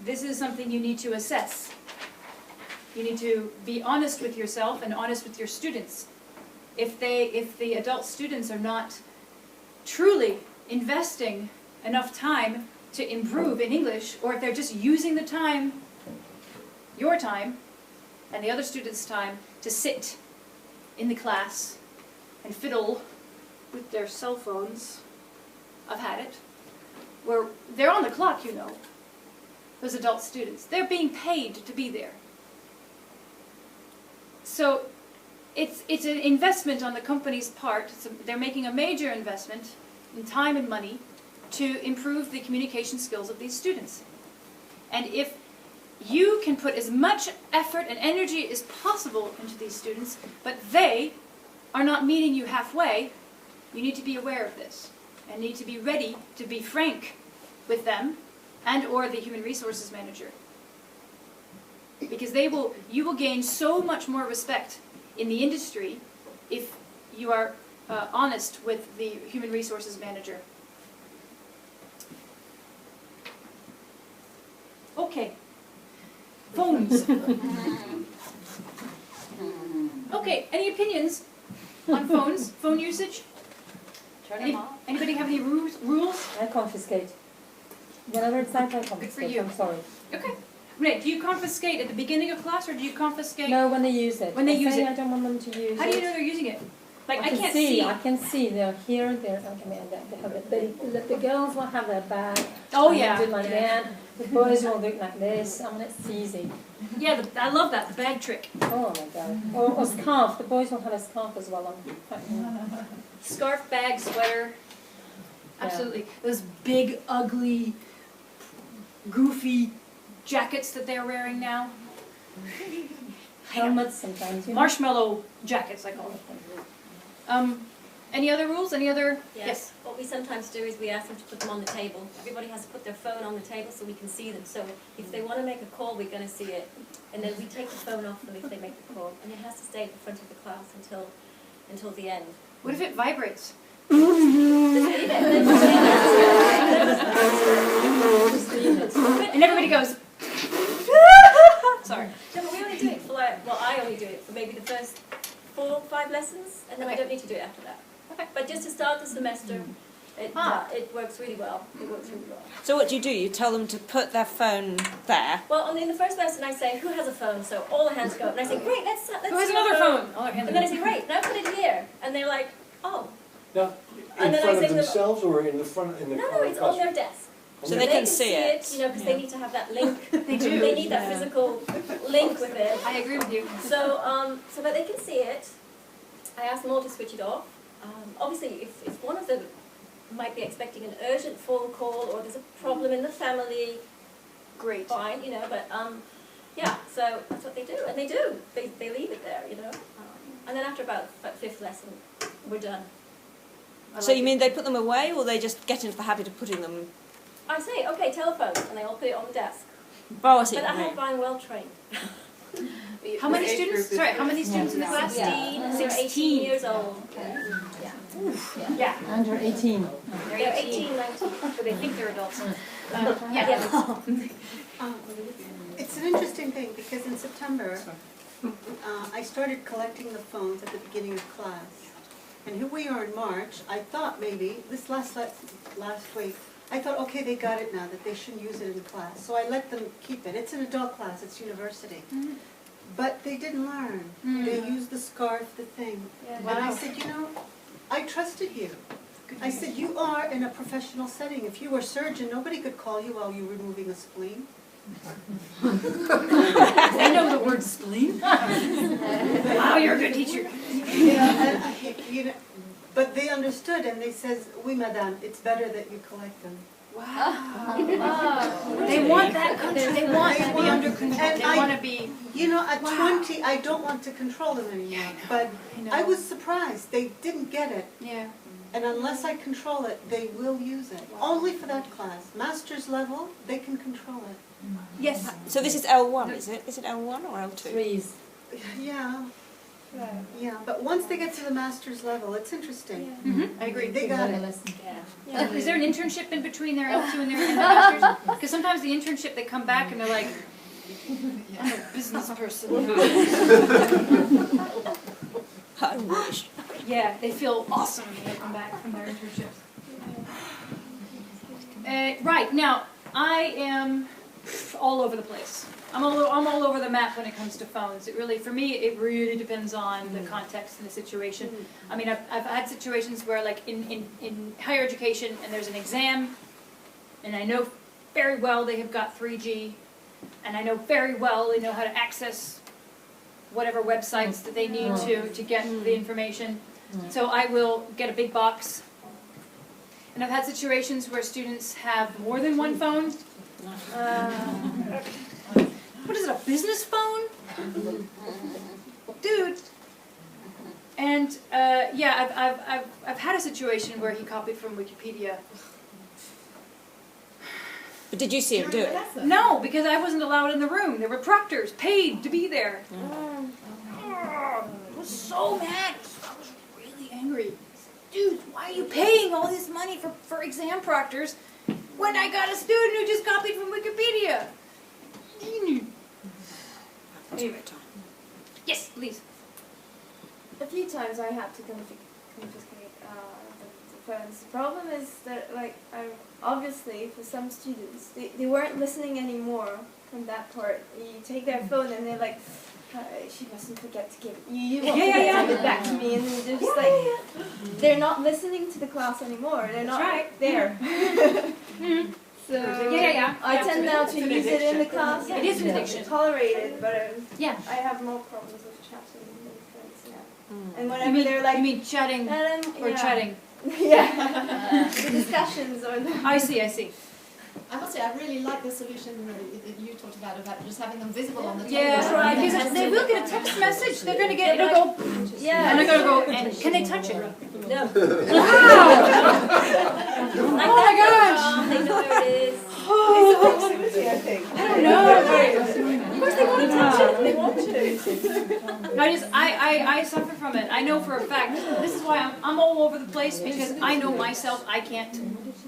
this is something you need to assess. You need to be honest with yourself and honest with your students. If the adult students are not truly investing enough time to improve in English, or if they're just using the time, your time, and the other students' time to sit in the class and fiddle with their cell phones. I've had it. Where they're on the clock, you know, those adult students. They're being paid to be there. So it's an investment on the company's part. They're making a major investment in time and money to improve the communication skills of these students. And if you can put as much effort and energy as possible into these students, but they are not meeting you halfway, you need to be aware of this. and need to be ready to be frank with them and or the human resources manager. Because you will gain so much more respect in the industry if you are honest with the human resources manager. Okay. Phones. Okay, any opinions on phones, phone usage? Turn them off. Anybody have any rules? I confiscate. Whenever it's night, I Good for confiscate. you. I'm sorry. Okay. Renee, do you confiscate at the beginning of class or do you confiscate? No, when they use it. When they use it. I don't want them to use it. How do you know they're using it? Like, I can can't see. I can see. They're here, they're, okay, man, they have it. The girls will have their bag. Oh, and yeah. they do it like that. The boys will do it like this. I mean, it's easy. Yeah, I love that, the bag trick. Oh my God. Or scarf. The boys will have a scarf as well. Scarf, bag, sweater. Absolutely. Those big, ugly, goofy jackets that they're wearing now. Helmets sometimes. You know? Marshmallow jackets, I call them. Any other rules? Any other? Yes. What we sometimes do is we ask them to put them on the table. Everybody has to put their phone on the table so we can see them. So if they want to make a call, we're going to see it. And then we take the phone off them if they make the call. And it has to stay at the front of the class until the end. What if it vibrates? And everybody goes, sorry. No, but we only do it for I only do it for maybe the first 4 or 5 lessons, and then I don't need to do it after that. Okay. But just to start the semester, it works really well. It works really well. So what do? You tell them to put their phone there? Well, in the first lesson I say, who has a phone? So all the hands go up, and I say, great, let's Who has see another your phone? All their hands And then I say, great, now put it here. And they're like, oh. Now, in And then I front of sing them- themselves or in the front, in the No, car it's on classroom? their desk. So they can see it. You know, because they need to have that link. They do. They need that physical link with it. I agree with you. So, so that they can see it, I ask them all to switch it off. Obviously, if one of them might be expecting an urgent phone call or there's a problem in the family, Great. fine, you know, but yeah, so that's what they do, and they do. They leave it there, you know. And then after about 5th lesson, we're done. So you mean they put them away, or they just get into the habit of putting them? I say, okay, telephone, and they all put it on the desk. Oh, I see. But I hope I'm well trained. How many students? Sorry, how many students in the class? 16 years old. Yeah. Under 18. They're 18, 19. But they think they're adults. Yeah. It's an interesting thing because in September, I started collecting the phones at the beginning of class. And here we are in March. I thought maybe, this last week, I thought, okay, they got it now, that they shouldn't use it in class. So I let them keep it. It's an adult class, it's university. But they didn't learn. They used the scarf, the thing. And I said, you know, I trusted you. I said, you are in a professional setting. If you were a surgeon, nobody could call you while you were removing a spleen. I know the word spleen. Wow, you're a good teacher. But they understood and they says, oui, madame, it's better that you collect them. Wow. They want that country. They want to be under control. And They want to be. You know, at 20, I don't want to control them anymore. But I was surprised. They didn't get it. Yeah. And unless I control it, they will use it. Only for that class. Master's level, they can control it. Yes. So this is L1, is it? Is it L1 or L2? Threes. Yeah. Yeah, but once they get to the master's level, it's interesting. I agree. They got it. Is there an internship in between their L2 and their masters? Because sometimes the internship, they come back and they're like, I'm a business person. I wish. Yeah, they feel awesome when they come back from their internships. Right, now, I am all over the place. I'm all over the map when it comes to phones. For me, it really depends on the context and the situation. I mean, I've had situations where, like, in higher education, and there's an exam, and I know very well they have got 3G, and I know very well they know how to access whatever websites that they need to get the information. So I will get a big box. And I've had situations where students have more than one phone. What is it, a business phone? Dude, And I've had a situation where he copied from Wikipedia. But did you see him do it? No, because I wasn't allowed in the room. There were proctors paid to be there. I was so mad. I was really angry. Dude, why are you paying all this money for exam proctors when I got a student who just copied from Wikipedia? Anyway. Yes, please. A few times I had to confiscate the phones. The problem is that, like, obviously for some students, they weren't listening anymore from that part. You take their phone and they're like, she mustn't forget to give it. You won't forget to give it back to me. And they're just they're not listening to the class anymore. They're not there. So I tend now to use it in the class. It is an addiction. Tolerate it, but I have more problems with chatting with friends now. And whenever they're like, you mean chatting or chatting? Yeah, the discussions or the. I see. I must say, I really like the solution that you talked about just having them visible on the table. Yeah, right. Because they will get a text message. They're going to get. They'll go. Yeah. And they're going to go. And can they touch it? No. Wow! Like Oh my gosh! They know where it is. Proximity, I think. I don't know. Of course they want to touch it. They want to. I suffer from it. I know for a fact. This is why I'm all over the place, because I know myself. I can't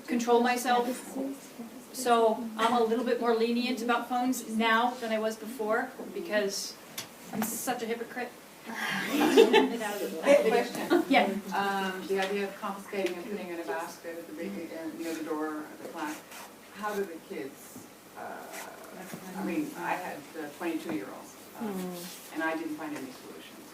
control myself. So I'm a little bit more lenient about phones now than I was before, because I'm such a hypocrite. Question. Yeah. The idea of confiscating and putting in a basket at the near the door of the class. How do the kids? I mean, I had 22-year-olds, and I didn't find any solutions.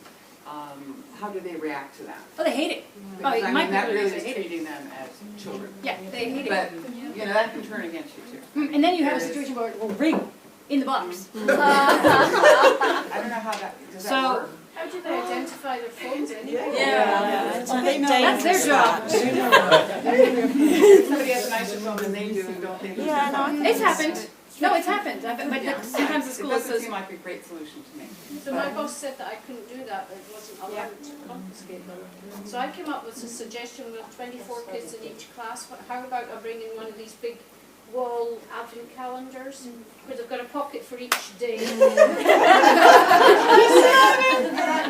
How do they react to that? Oh, they hate it. Because, I my mean, that people really they is hate it. treating them as children. Yeah, they hate But it. you know that can turn against you too. And then you have a situation where it will ring in the box. I don't know how that does that work. How do they identify their phones anyway? Yeah. It's a bit That's their job. Somebody has a nicer phone than they do, don't they? Yeah, no, It's happened. No, it's happened. But sometimes the It school doesn't says. seem like a great solution to me. So my boss said that I couldn't do that, that it wasn't allowed to confiscate them. So I came up with a suggestion with 24 kids in each class. How about I bring in one of these big wall advent calendars, where they've got a pocket for each day.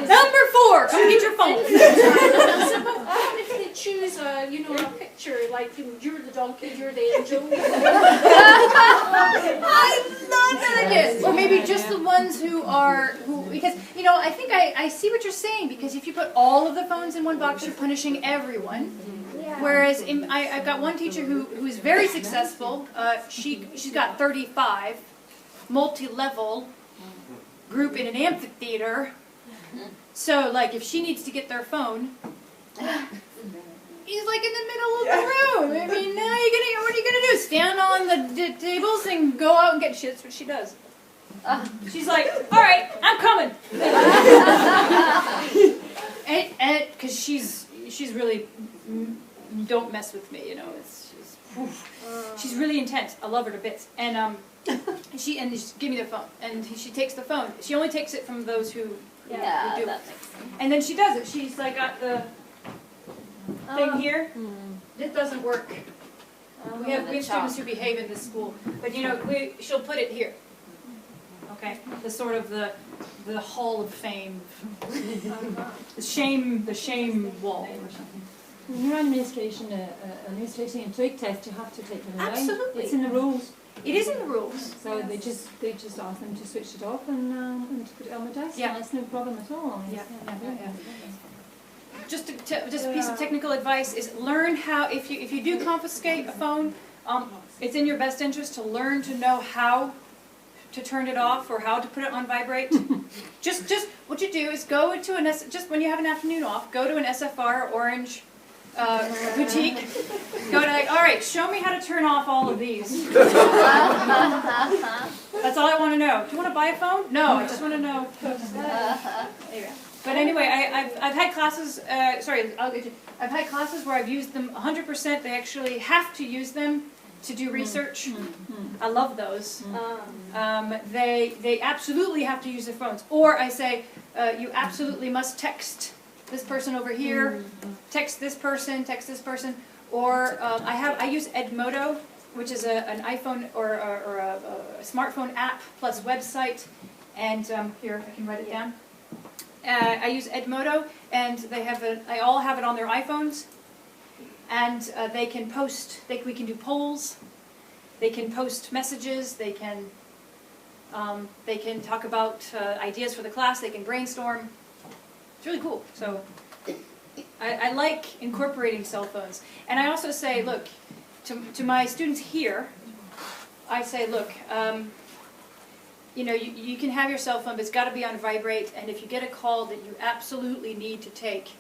Number 4, come get your phone. What if they choose a picture, like you're the donkey, you're the angel? I love that idea. Or maybe just the ones because, I think I see what you're saying, because if you put all of the phones in one box, you're punishing everyone. Whereas I've got one teacher who is very successful. She's got 35, multi-level group in an amphitheater. So, like, if she needs to get their phone, he's like in the middle of the room. I mean, what are you gonna do? Stand on the tables and go out and get shit? That's what she does. She's like, all right, I'm coming. and because she's really. Don't mess with me, she's really intense. I love her to bits. And she give me the phone, and she takes the phone. She only takes it from those who do. That makes sense. And then she does it. She's like got the thing here. This doesn't work. We have students who behave in this school, but she'll put it here. Okay, the sort of the Hall of Fame, the shame wall or something. When you're on administrating a TOEIC test, you have to take them away. Absolutely. It's in the rules. It is in the rules. So they just ask them to switch it off and to put it on the desk. Yeah. That's no problem at all. Yeah. Just a piece of technical advice is learn how, if you do confiscate a phone, it's in your best interest to learn to know how to turn it off or how to put it on vibrate. just what you do is go into just when you have an afternoon off, go to an SFR Orange boutique. Go to all right, show me how to turn off all of these. That's all I want to know. Do you want to buy a phone? No, I just want to know. But anyway, I've had classes. I've had classes where I've used them 100%. They actually have to use them to do research. I love those. They absolutely have to use their phones. Or I say, you absolutely must text this person over here, text this person, or I use Edmodo, which is an iPhone or a smartphone app plus website, and here I can write it down. I use Edmodo, and they all have it on their iPhones, and they can post. We can do polls. They can post messages. They can talk about ideas for the class. They can brainstorm. It's really cool. So I like incorporating cell phones. And I also say, look, to my students here, I say, look, you know, you can have your cell phone, but it's got to be on vibrate. And if you get a call that you absolutely need to take,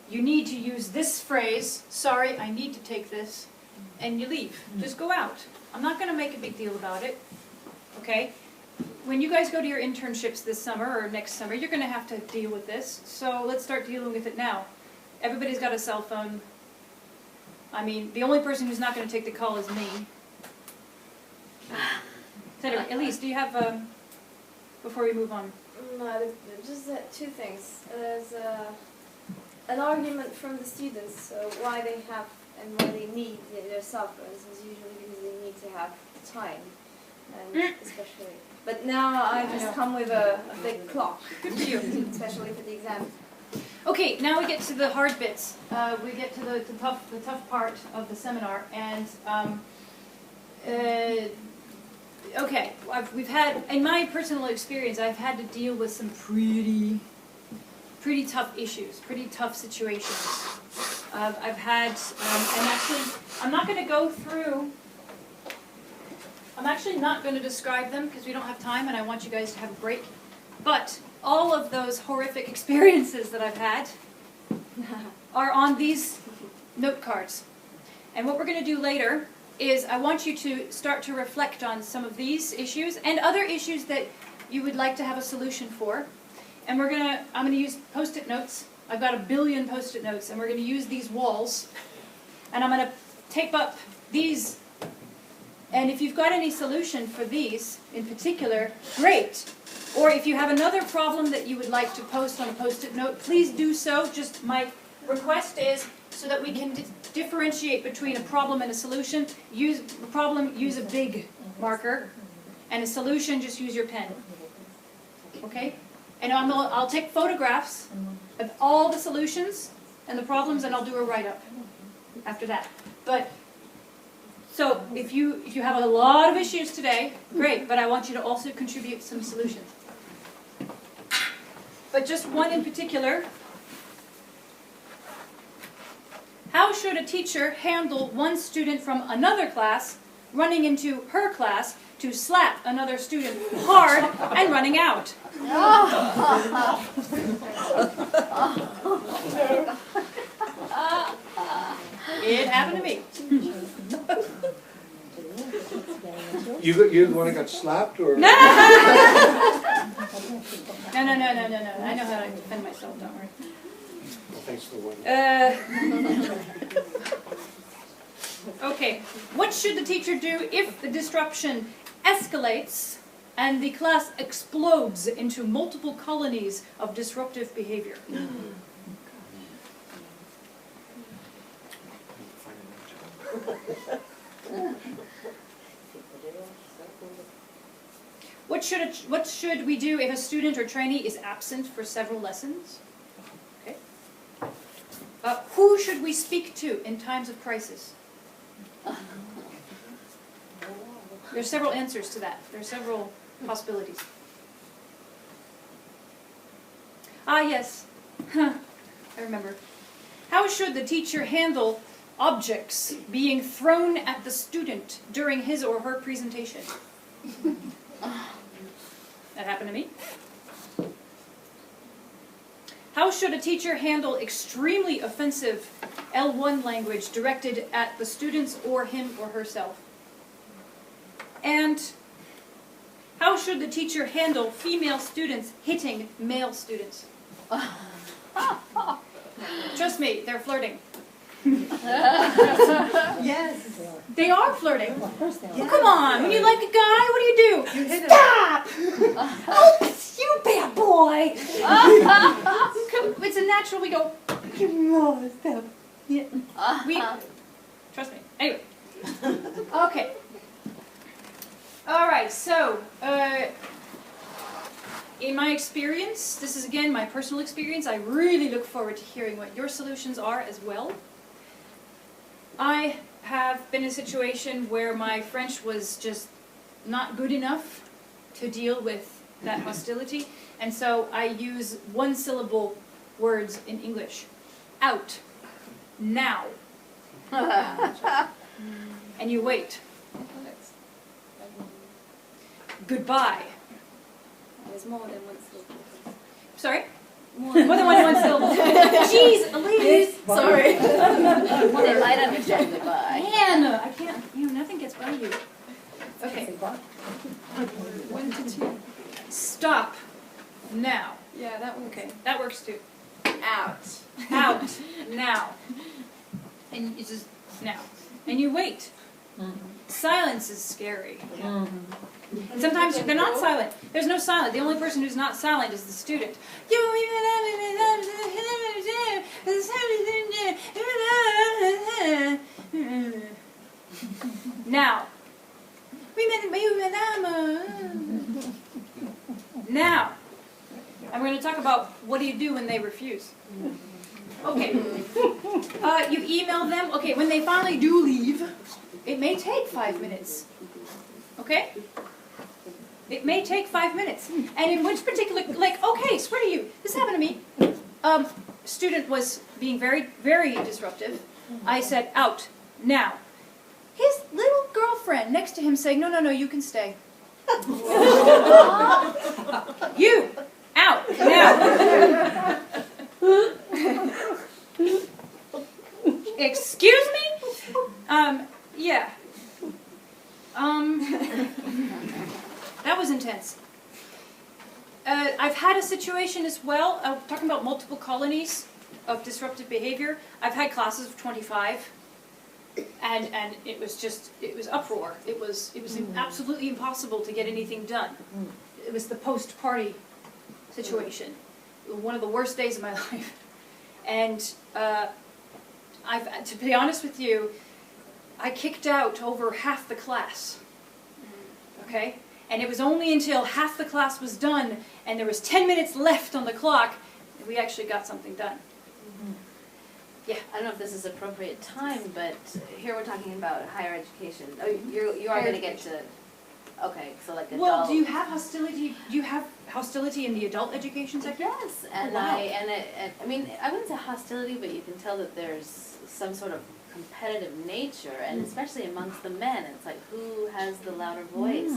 you need to use this phrase, sorry, I need to take this, and you leave. Just go out. I'm not going to make a big deal about it. Okay? When you guys go to your internships this summer or next summer, you're going to have to deal with this. So let's start dealing with it now. Everybody's got a cell phone. I mean, the only person who's not going to take the call is me. Elise, do you have, before we move on? No, just two things. There's an argument from the students, so why they have and why they need their cell phones is usually because they need to have time, and especially. But now I just come with a big clock, especially for the exam. Okay, now we get to the hard bits. We get to the tough part of the seminar, and okay, we've had, in my personal experience, I've had to deal with some pretty tough issues, pretty tough situations. I've had, and actually, I'm not going to go through. I'm actually not going to describe them because we don't have time, and I want you guys to have a break. But all of those horrific experiences that I've had are on these note cards. And what we're going to do later is I want you to start to reflect on some of these issues and other issues that you would like to have a solution for. And I'm going to use Post-it notes. I've got 1 billion Post-it notes, and we're going to use these walls. And I'm going to tape up these. And if you've got any solution for these in particular, great. Or if you have another problem that you would like to post on a Post-it note, please do so. Just my request is so that we can differentiate between a problem and a solution. Use a problem, use a big marker. And a solution, just use your pen. Okay? And I'll take photographs of all the solutions and the problems, and I'll do a write-up after that. But so if you have a lot of issues today, great, but I want you to also contribute some solutions. But just one in particular. How should a teacher handle one student from another class running into her class to slap another student hard and running out? It happened to me. You're the one that got slapped, or? No. I know how to defend myself, don't worry. Well, thanks for the warning. Okay, what should the teacher do if the disruption escalates and the class explodes into multiple colonies of disruptive behavior? What should we do if a student or trainee is absent for several lessons? Okay. Who should we speak to in times of crisis? There's several answers to that. There are several possibilities. Ah, yes. I remember. How should the teacher handle objects being thrown at the student during his or her presentation? That happened to me. How should a teacher handle extremely offensive L1 language directed at the students or him or herself? And how should the teacher handle female students hitting male students? Trust me, they're flirting. Yes. They are flirting. Well, of course they Well, are. come on, when you like a guy, what do you do? You hit it. Stop! Oh, you bad boy! It's a natural, we go, we, trust me. Anyway. Okay. All right, so, in my experience, this is again my personal experience, I really look forward to hearing what your solutions are as well. I have been in a situation where my French was just not good enough to deal with that hostility, and so I use one-syllable words in English. Out. Now. And you wait. Goodbye. There's more than one syllable. Sorry? More than one syllable. Jeez, Elise! Sorry. They might understand goodbye. Hannah! I can't, nothing gets by you. Okay. 1 to 2. Stop. Now. Yeah, that one. Okay, that works too. Out. Out. Now. And you just, now. And you wait. Silence is scary. And sometimes they're not silent. There's no silent. The only person who's not silent is the student. Now. Now. And we're going to talk about what do you do when they refuse. Okay. You email them. Okay, when they finally do leave, it may take 5 minutes. Okay? It may take 5 minutes. And in which particular, like, okay, swear to you, this happened to me. Student was being very, very disruptive. I said, out, now. His little girlfriend next to him saying, no, no, no, you can stay. You, out, now. Excuse me? Yeah. That was intense. I've had a situation as well, talking about multiple colonies of disruptive behavior. I've had classes of 25, and it was just, it was uproar. It was absolutely impossible to get anything done. It was the post-party situation. One of the worst days of my life. And to be honest with you, I kicked out over half the class. Okay? And it was only until half the class was done and there was 10 minutes left on the clock that we actually got something done. Yeah. I don't know if this is appropriate time, but here we're talking about higher education. Oh, you are going to get to, okay, so like adult. Well, do you have hostility? Do you have hostility in the adult education sector? Yes, and wow. I mean, I wouldn't say hostility, but you can tell that there's some sort of competitive nature, and especially amongst the men, it's like who has the louder voice,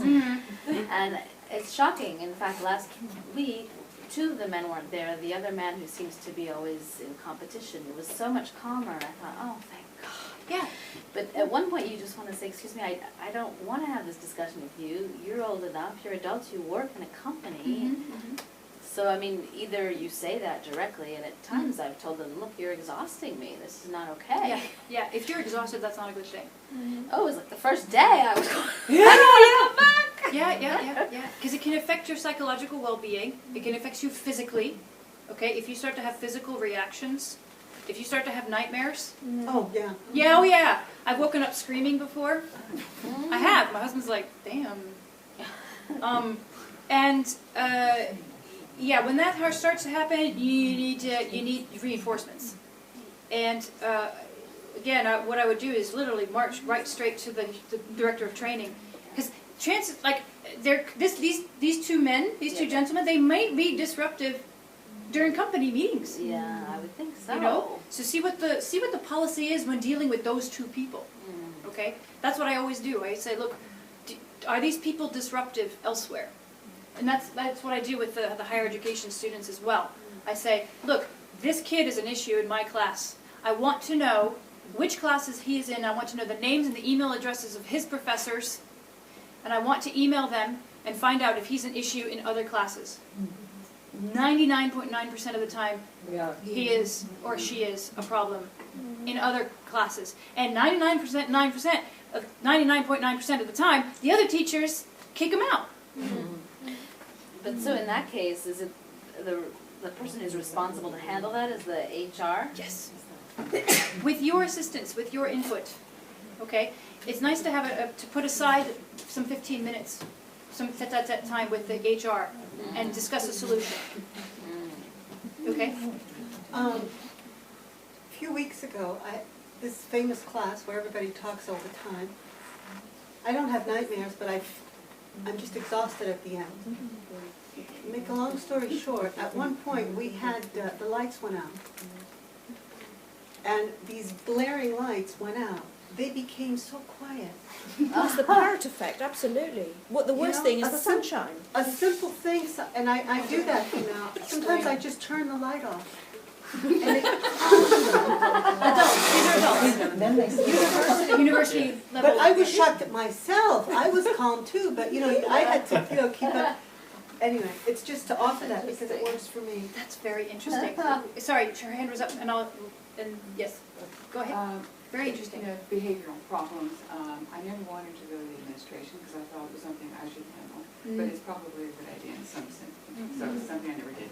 and it's shocking. In fact, last week, 2 of the men weren't there. The other man, who seems to be always in competition, it was so much calmer. I thought, oh, thank God. Yeah. But at one point, you just want to say, excuse me, I don't want to have this discussion with you. You're old enough. You're adults. You work in a company. So, I mean, either you say that directly, and at times I've told them, look, you're exhausting me. This is not okay. Yeah, yeah. If you're exhausted, that's not a good thing. Oh, it was like the first day I was going, I don't want to come back. Yeah. Because it can affect your psychological well-being. It can affect you physically. Okay, if you start to have physical reactions, if you start to have nightmares. Oh, yeah. Yeah, oh yeah. I've woken up screaming before. I have. My husband's like, damn. Yeah, when that starts to happen, you need reinforcements. And again, what I would do is literally march right straight to the director of training, because chances, like, these 2 men, these 2 gentlemen, they might be disruptive during company meetings. Yeah, I would think so. You know, so see what the policy is when dealing with those 2 people. Okay, that's what I always do. I say, look, are these people disruptive elsewhere? And that's what I do with the higher education students as well. I say, look, this kid is an issue in my class. I want to know which classes he is in. I want to know the names and the email addresses of his professors. And I want to email them and find out if he's an issue in other classes. 99.9% of the time, he is or she is a problem in other classes. And 99.9% of the time, the other teachers kick them out. But so in that case, is it the person who's responsible to handle that is the HR? Yes. With your assistance, with your input. Okay? It's nice to have to put aside some 15 minutes, some tete-a-tete time with the HR and discuss a solution. Okay? A few weeks ago, this famous class where everybody talks all the time, I don't have nightmares, but I'm just exhausted at the end. Make a long story short, at one point we had, the lights went out. And these blaring lights went out. They became so quiet. That's the parrot effect, absolutely. What the worst thing is the sunshine. A simple thing, and I do that now. Sometimes I just turn the light off. And it Adults, these are adults. University level. But I was shocked at myself. I was calm too, but I had to, keep up. Anyway, it's just to offer that because it works for me. That's very interesting. Sorry, her hand was up, and yes, go ahead. Very interesting. Behavioral problems. I never wanted to go to the administration because I thought it was something I should handle, but it's probably a good idea in some sense. So it's something I never did.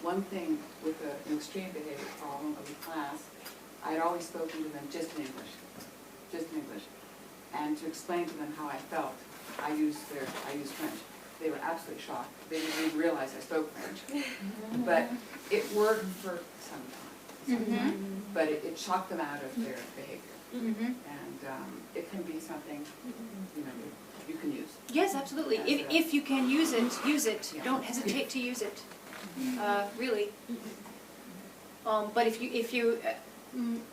One thing with an extreme behavior problem of the class, I had always spoken to them just in English, and to explain to them how I felt, I used French. They were absolutely shocked. They didn't even realize I spoke French, but it worked for some time. But it shocked them out of their behavior, and it can be something you can use. Yes, absolutely. If you can use it, use it. Don't hesitate to use it. Really. But if you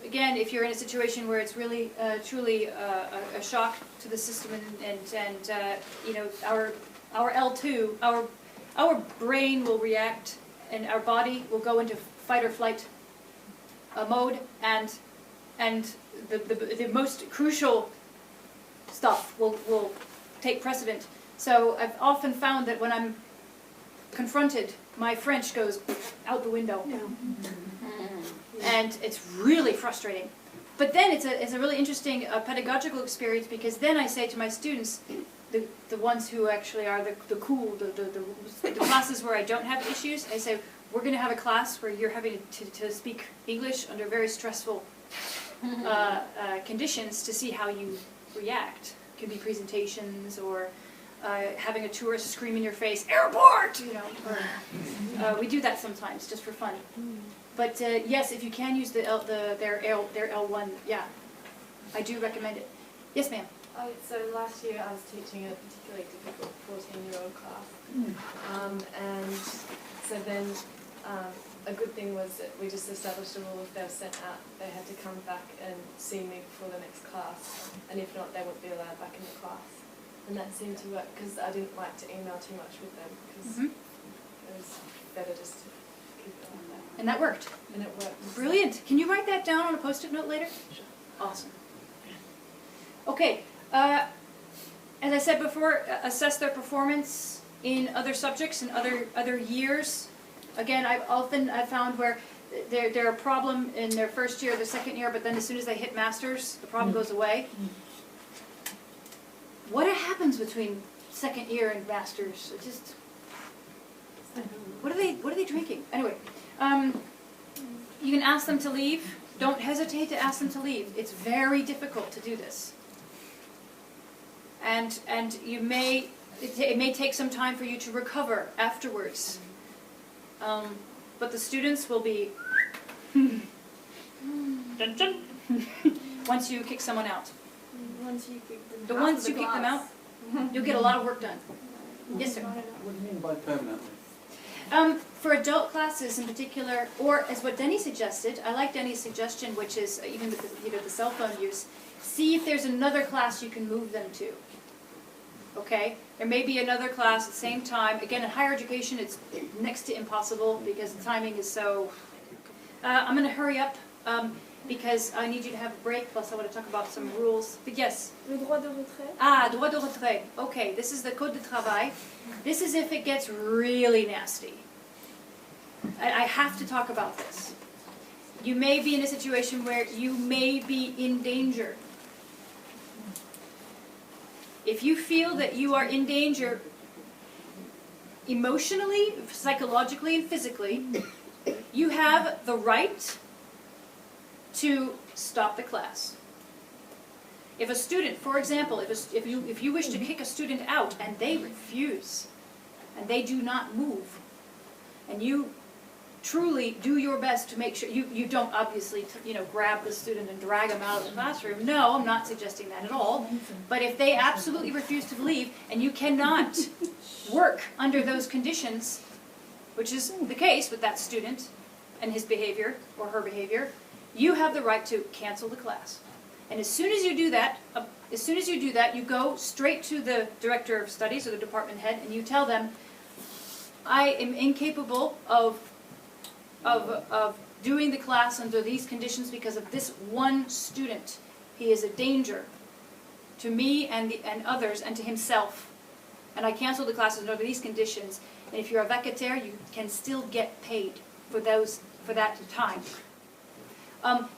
again, if you're in a situation where it's really truly a shock to the system, and our L2, our brain will react, and our body will go into fight or flight mode, and the most crucial stuff will take precedent. So I've often found that when I'm confronted, my French goes out the window, and it's really frustrating. But then it's a really interesting pedagogical experience, because then I say to my students, the ones who actually are the cool, the classes where I don't have issues, I say, we're going to have a class where you're having to speak English under very stressful conditions to see how you react. It can be presentations, or having a tourist scream in your face, airport! Or, we do that sometimes just for fun. But yes, if you can use their L1, yeah, I do recommend it. Yes, ma'am. So last year I was teaching a particularly difficult 14-year-old class, and so then a good thing was that we just established a rule: if they were sent out, they had to come back and see me before the next class, and if not, they wouldn't be allowed back in the class. And that seemed to work, because I didn't like to email too much with them, because it was better just to keep it like that. And that worked. And it worked. Brilliant. Can you write that down on a Post-it note later? Sure. Awesome. Okay. As I said before, assess their performance in other subjects and other years. Again, I've found where they're a problem in their first year, their second year, but then as soon as they hit masters, the problem goes away. What happens between second year and masters? It just, what are they drinking? Anyway, you can ask them to leave. Don't hesitate to ask them to leave. It's very difficult to do this. And it may take some time for you to recover afterwards. But the students will be dun, dun, once you kick someone out. Once you kick them out. The ones you kick them out, you'll get a lot of work done. Yes, sir. What do you mean by permanently? For adult classes in particular, or as what Denny suggested, I like Denny's suggestion, which is even with the cell phone use. See if there's another class you can move them to. Okay, there may be another class at the same time. Again, in higher education, it's next to impossible because the timing is so. I'm going to hurry up because I need you to have a break. Plus, I want to talk about some rules. But yes. Le droit de retrait. Ah, droit de retrait. Okay, this is the Code de Travail. This is if it gets really nasty. I have to talk about this. you may be in a situation where you may be in danger. If you feel that you are in danger emotionally, psychologically, and physically, you have the right to stop the class. If a student, for example, if you wish to kick a student out and they refuse, and they do not move, and you truly do your best to make sure, you don't obviously grab the student and drag them out of the classroom. No, I'm not suggesting that at all. But if they absolutely refuse to leave, and you cannot work under those conditions, which is the case with that student and his behavior or her behavior, you have the right to cancel the class. And as soon as you do that, you go straight to the director of studies or the department head, and you tell them, I am incapable of doing the class under these conditions because of this one student. He is a danger to me and others and to himself. And I cancel the classes under these conditions. And if you're a vacataire, you can still get paid for that time.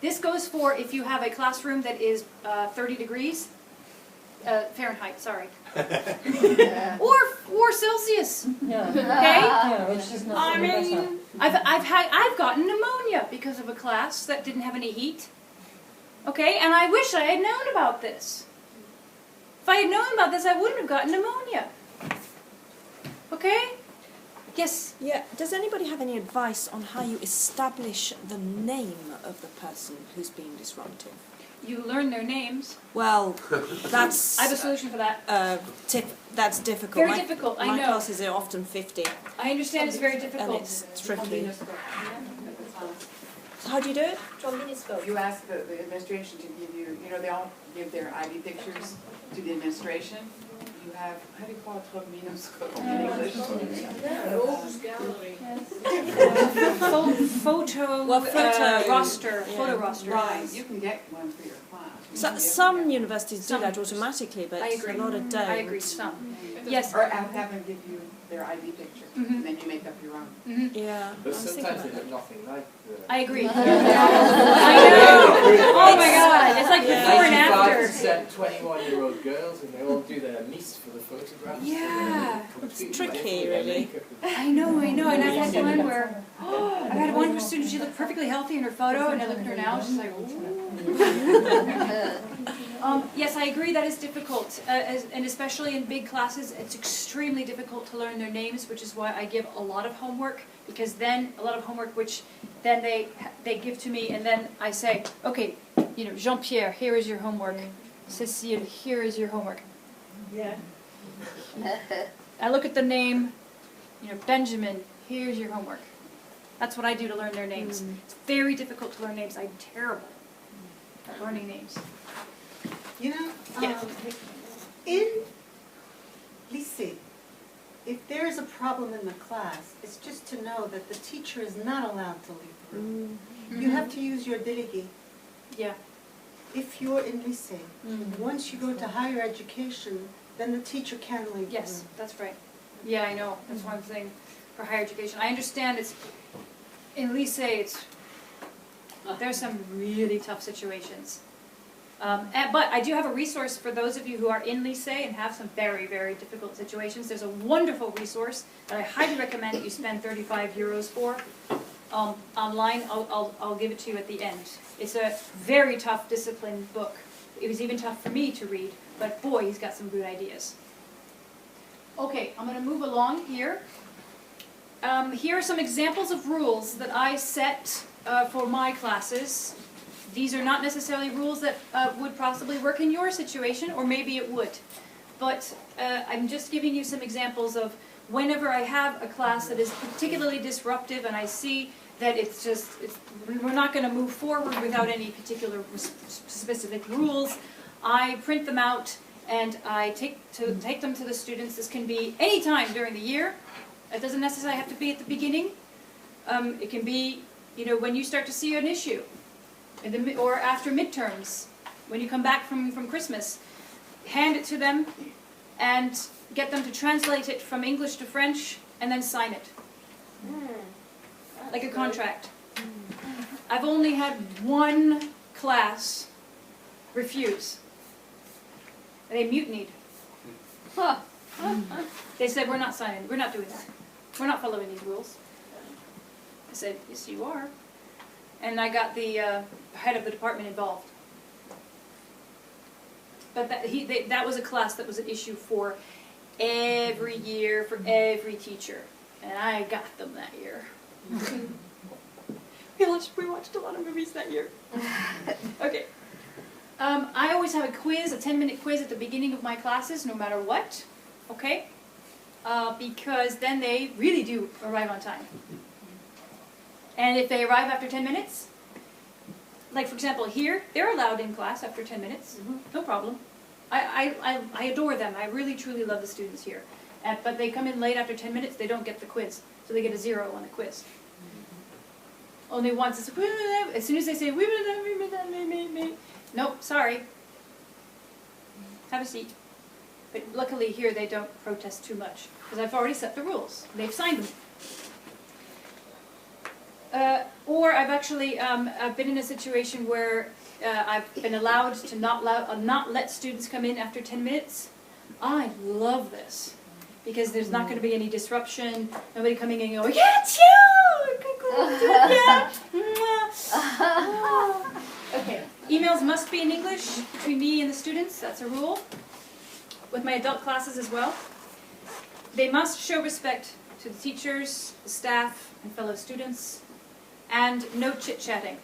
This goes for if you have a classroom that is 30 degrees. Fahrenheit, sorry. or Celsius. Yeah. Okay? Yeah, which is not. I mean, I've gotten pneumonia because of a class that didn't have any heat. Okay, and I wish I had known about this. If I had known about this, I wouldn't have gotten pneumonia. Okay? Yes. Yeah. Does anybody have any advice on how you establish the name of the person who's being disruptive? You learn their names. Well, that's... I have a solution for that. That's difficult. Very difficult, I know. My classes are often 50. I understand it's very difficult. And it's tricky. So how do you do it? You ask the administration to give you, they all give their ID pictures to the administration. You have, how do you call it, trogminoscope in English? Photo roster. Yeah. Photo roster. Right, you can get one for your class. Some universities do that automatically, but I agree. a lot of don't. I agree, some. Yes. Or have them give you their ID picture, and then you make up your own. Mm-hmm. Yeah. But sometimes they look nothing like the... I agree. I know. Oh my God. It's like before and after. 95% 21-year-old girls, and they all do their niece for the photographs. Yeah. It's tricky, really. I know. And I've had one where, I've had one student, she looked perfectly healthy in her photo, and I look at her now, and she's like, ooh. Yes, I agree, that is difficult. And especially in big classes, it's extremely difficult to learn their names, which is why I give a lot of homework, because then, which then they give to me, and then I say, okay, Jean-Pierre, here is your homework. Cécile, here is your homework. Yeah. I look at the name, Benjamin, here's your homework. That's what I do to learn their names. It's very difficult to learn names. I'm terrible at learning names. In lycée, if there is a problem in the class, it's just to know that the teacher is not allowed to leave the room. You have to use your délégué. Yeah. If you're in lycée, once you go to higher education, then the teacher can leave the Yes, room. that's right. Yeah, I know. That's one thing for higher education. I understand in lycée, there's some really tough situations. But I do have a resource for those of you who are in lycée and have some very, very difficult situations. There's a wonderful resource that I highly recommend that you spend 35 euros for online. I'll give it to you at the end. It's a very tough discipline book. It was even tough for me to read, but boy, he's got some good ideas. Okay, I'm going to move along here. Here are some examples of rules that I set for my classes. These are not necessarily rules that would possibly work in your situation, or maybe it would. But I'm just giving you some examples of whenever I have a class that is particularly disruptive and I see that we're not going to move forward without any particular specific rules, I print them out and I take them to the students. This can be any time during the year. It doesn't necessarily have to be at the beginning. It can be, when you start to see an issue. Or after midterms, when you come back from Christmas, hand it to them and get them to translate it from English to French and then sign it. Like a contract. I've only had one class refuse. They mutinied. They said, we're not doing that. We're not following these rules. I said, yes you are. And I got the head of the department involved. But that was a class that was an issue for every year, for every teacher. And I got them that year. We watched a lot of movies that year. Okay. I always have a quiz, a 10-minute quiz at the beginning of my classes, no matter what. Okay? Because then they really do arrive on time. And if they arrive after 10 minutes, like for example here, they're allowed in class after 10 minutes. No problem. I adore them. I really truly love the students here. But they come in late after 10 minutes, they don't get the quiz. So they get a 0 on the quiz. Only once, it's, as soon as they say, nope, sorry. Have a seat. But luckily here they don't protest too much, because I've already set the rules. They've signed them. Or I've actually I've been in a situation where I've been allowed to not let students come in after 10 minutes. I love this, because there's not going to be any disruption, nobody coming in and going, yeah, it's you! Yeah. Okay, emails must be in English between me and the students, that's a rule. With my adult classes as well. They must show respect to the teachers, the staff, and fellow students, and no chit-chatting.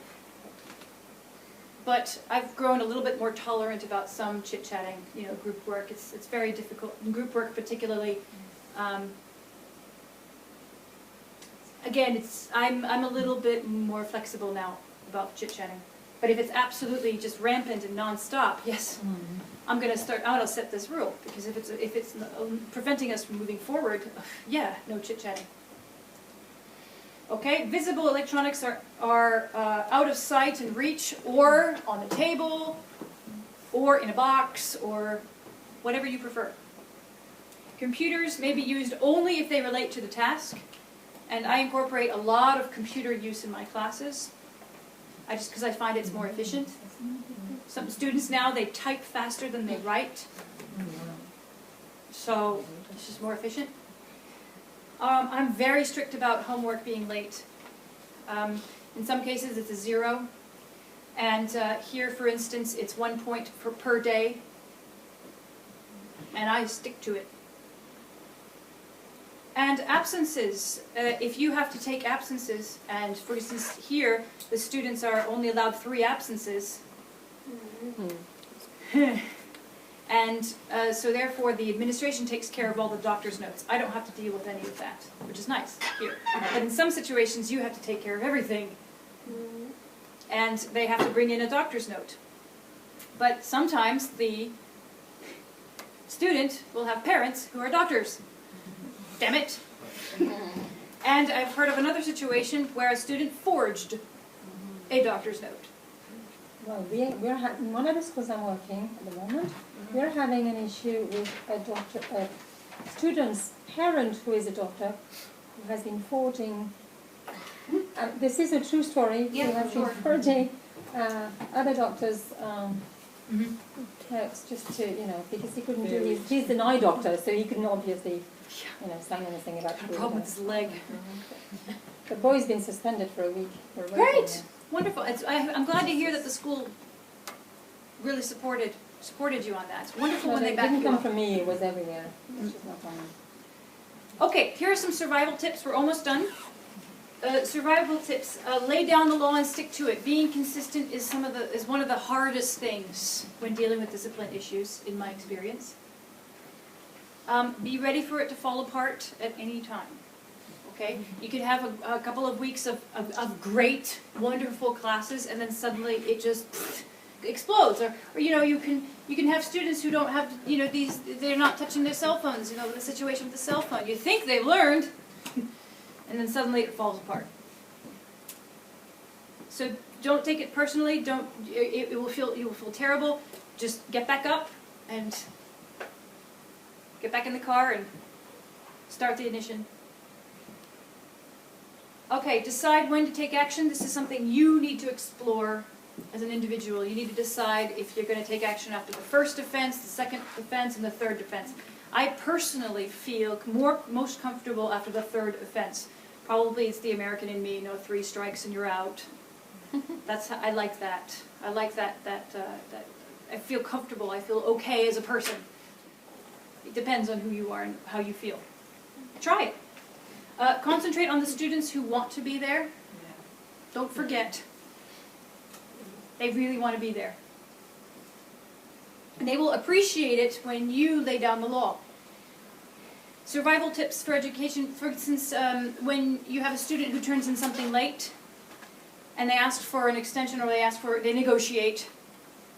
But I've grown a little bit more tolerant about some chit-chatting, group work. It's very difficult, in group work particularly. Again, I'm a little bit more flexible now about chit-chatting. But if it's absolutely just rampant and non-stop, yes, I'm going to set this rule, because if it's preventing us from moving forward, yeah, no chit-chatting. Okay, visible electronics are out of sight and reach, or on the table, or in a box, or whatever you prefer. Computers may be used only if they relate to the task, and I incorporate a lot of computer use in my classes, because I find it's more efficient. Some students now, they type faster than they write, so it's just more efficient. I'm very strict about homework being late. In some cases it's a 0, and here for instance it's 1 point per day, and I stick to it. And absences, if you have to take absences, and for instance here the students are only allowed 3 absences, and so therefore the administration takes care of all the doctor's notes. I don't have to deal with any of that, which is nice here. But in some situations you have to take care of everything, and they have to bring in a doctor's note. But sometimes the student will have parents who are doctors. Damn it. And I've heard of another situation where a student forged a doctor's note. Well, we're in one of the schools I'm working at the moment, we're having an issue with a student's parent who is a doctor, who has been forging. This is a true story. Yeah, he has sure. been forging other doctors' text just to, because he couldn't do he's an eye doctor, so he couldn't obviously, sign anything about Got a problem with his leg. The boy's been suspended for a week. Great! Wonderful. I'm glad to hear that the school really supported you on that. It's wonderful when they back you up. It didn't come from me, it was everywhere. It's just not on. Okay, here are some survival tips. We're almost done. Survival tips. Lay down the law and stick to it. Being consistent is one of the hardest things when dealing with discipline issues, in my experience. Be ready for it to fall apart at any time. Okay, you could have a couple of weeks of great, wonderful classes, and then suddenly it just explodes. Or you can have students who don't have they're not touching their cell phones. The situation with the cell phone. You think they've learned, and then suddenly it falls apart. So don't take it personally. You will feel terrible. Just get back up and get back in the car and start the ignition. Okay, decide when to take action. This is something you need to explore as an individual. You need to decide if you're going to take action after the first offense, the second offense, and the third offense. I personally feel most comfortable after the third offense. Probably it's the American in me, 3 strikes and you're out. I like that. I like that I feel comfortable, I feel okay as a person. It depends on who you are and how you feel. Try it. Concentrate on the students who want to be there. Don't forget. They really want to be there. And they will appreciate it when you lay down the law. Survival tips for education. For instance, when you have a student who turns in something late, and they ask for an extension or they negotiate,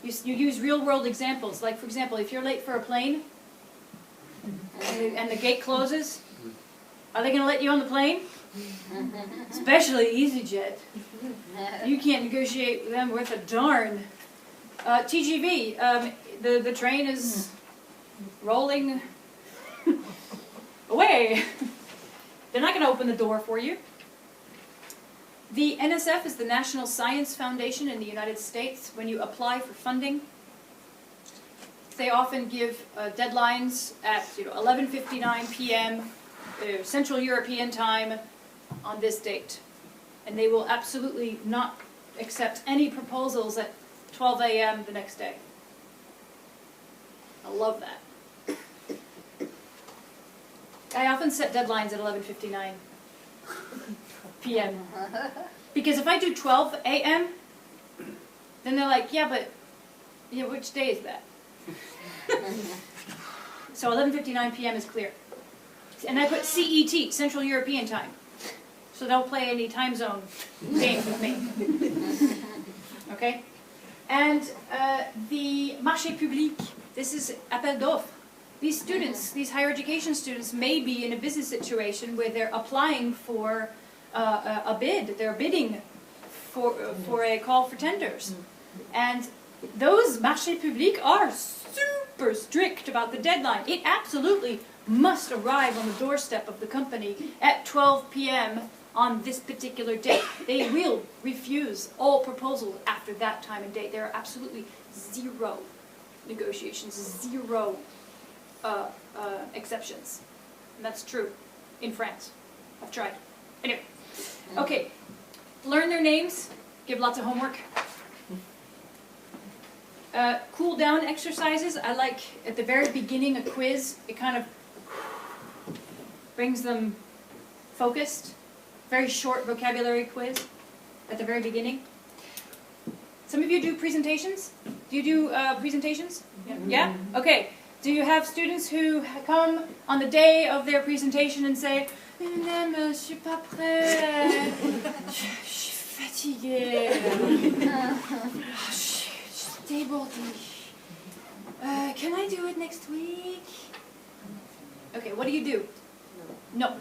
you use real-world examples. Like, for example, if you're late for a plane, and the gate closes, are they going to let you on the plane? Especially EasyJet. You can't negotiate with them worth a darn. TGV, the train is rolling away. They're not going to open the door for you. The NSF is the National Science Foundation in the United States. When you apply for funding, they often give deadlines at 11:59 p.m. Central European time on this date. And they will absolutely not accept any proposals at 12 a.m. the next day. I love that. I often set deadlines at 11:59 p.m. Because if I do 12 a.m., then they're like, yeah, but which day is that? So 11:59 p.m. is clear. And I put CET, Central European Time. So don't play any time zone games with me. Okay? And the marché public, this is appel d'offres. These students, these higher education students, may be in a business situation where they're applying for a bid. They're bidding for a call for tenders. And those marchés publics are super strict about the deadline. It absolutely must arrive on the doorstep of the company at 12 p.m. on this particular date. They will refuse all proposals after that time and date. There are absolutely zero negotiations, zero exceptions. And that's true in France. I've tried. Anyway, okay. Learn their names. Give lots of homework. Cool down exercises. I like at the very beginning a quiz. It kind of brings them focused. Very short vocabulary quiz at the very beginning. Some of you do presentations? Do you do presentations? Yeah? Okay. Do you have students who come on the day of their presentation and say, je suis pas prêt, je suis fatigué, je suis débordé, can I do it next week? Okay, what do? No.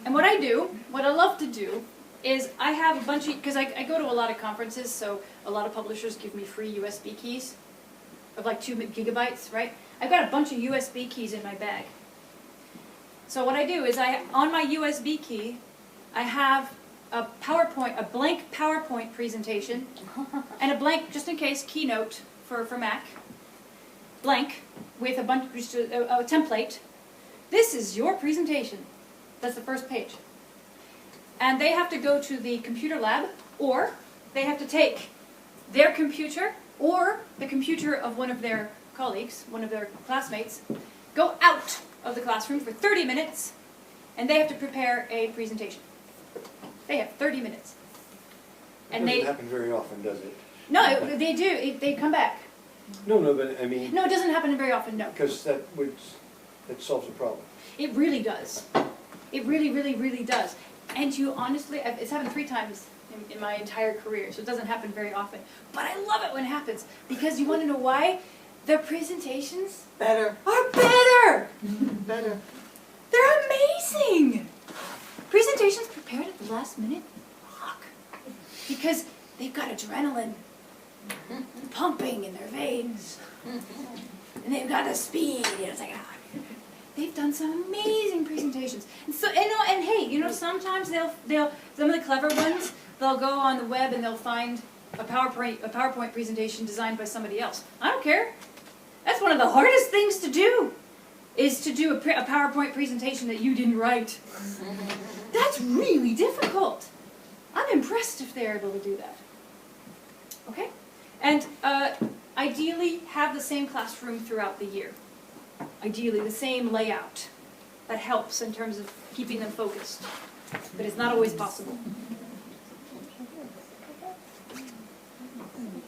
And what I do, what I love to do, is I have a bunch of, because I go to a lot of conferences, so a lot of publishers give me free USB keys of like 2 gigabytes, right? I've got a bunch of USB keys in my bag. So what I do is on my USB key, I have a PowerPoint, a blank PowerPoint presentation, and a blank, just in case, keynote for Mac, blank, with a bunch, a template. This is your presentation. That's the first page. And they have to go to the computer lab, or they have to take their computer, or the computer of one of their colleagues, one of their classmates, go out of the classroom for 30 minutes, and they have to prepare a presentation. They have 30 minutes. And that doesn't happen very often, does it? No, they do. They come back. No, but I mean... No, it doesn't happen very often, no. Because that solves the problem. It really does. It really, really, really does. And you honestly, it's happened 3 times in my entire career, so it doesn't happen very often. But I love it when it happens, because you want to know why? Their presentations Better. are better! Better. They're amazing! Presentations prepared at the last minute rock. Because they've got adrenaline pumping in their veins. And they've got the speed. It's like, they've done some amazing presentations. And so, and hey, sometimes they'll some of the clever ones, they'll go on the web and they'll find a PowerPoint presentation designed by somebody else. I don't care. That's one of the hardest things to do, is to do a PowerPoint presentation that you didn't write. That's really difficult. I'm impressed if they're able to do that. Okay? And ideally, have the same classroom throughout the year. Ideally, the same layout. That helps in terms of keeping them focused. But it's not always possible.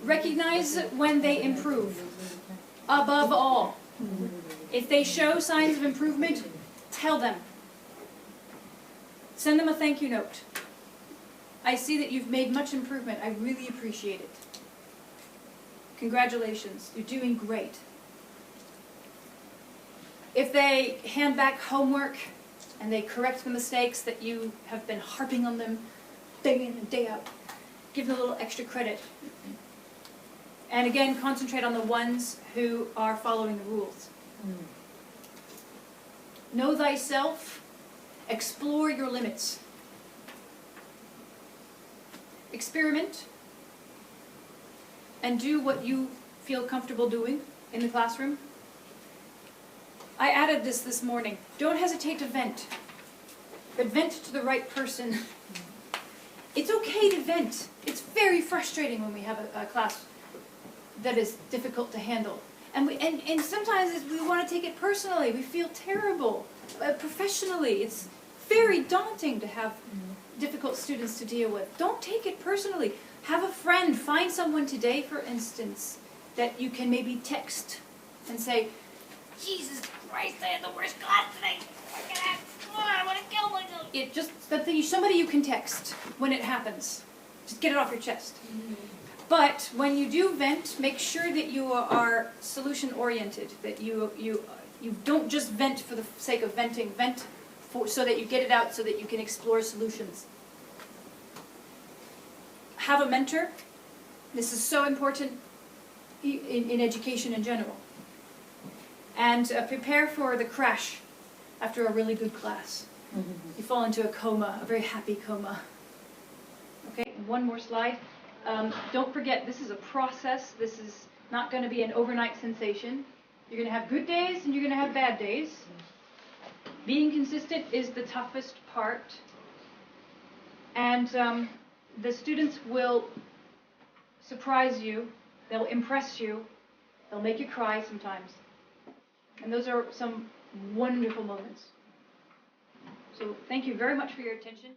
Recognize when they improve. Above all, if they show signs of improvement, tell them. Send them a thank you note. I see that you've made much improvement. I really appreciate it. Congratulations, you're doing great. If they hand back homework and they correct the mistakes that you have been harping on them day in and day out, give them a little extra credit. And again, concentrate on the ones who are following the rules. Know thyself. Explore your limits. Experiment. And do what you feel comfortable doing in the classroom. I added this morning. Don't hesitate to vent. But vent to the right person. It's okay to vent. It's very frustrating when we have a class that is difficult to handle. And sometimes we want to take it personally. We feel terrible. Professionally, it's very daunting to have difficult students to deal with. Don't take it personally. Have a friend. Find someone today, for instance, that you can maybe text and say, Jesus Christ, I had the worst class today. I want to kill myself. Just somebody you can text when it happens. Just get it off your chest. But when you do vent, make sure that you are solution-oriented, that you don't just vent for the sake of venting. Vent so that you get it out, so that you can explore solutions. Have a mentor. This is so important in education in general. And prepare for the crash after a really good class. You fall into a coma, a very happy coma. Okay, one more slide. Don't forget, this is a process. This is not going to be an overnight sensation. You're going to have good days and you're going to have bad days. Being consistent is the toughest part. And the students will surprise you. They'll impress you. They'll make you cry sometimes. And those are some wonderful moments. So thank you very much for your attention.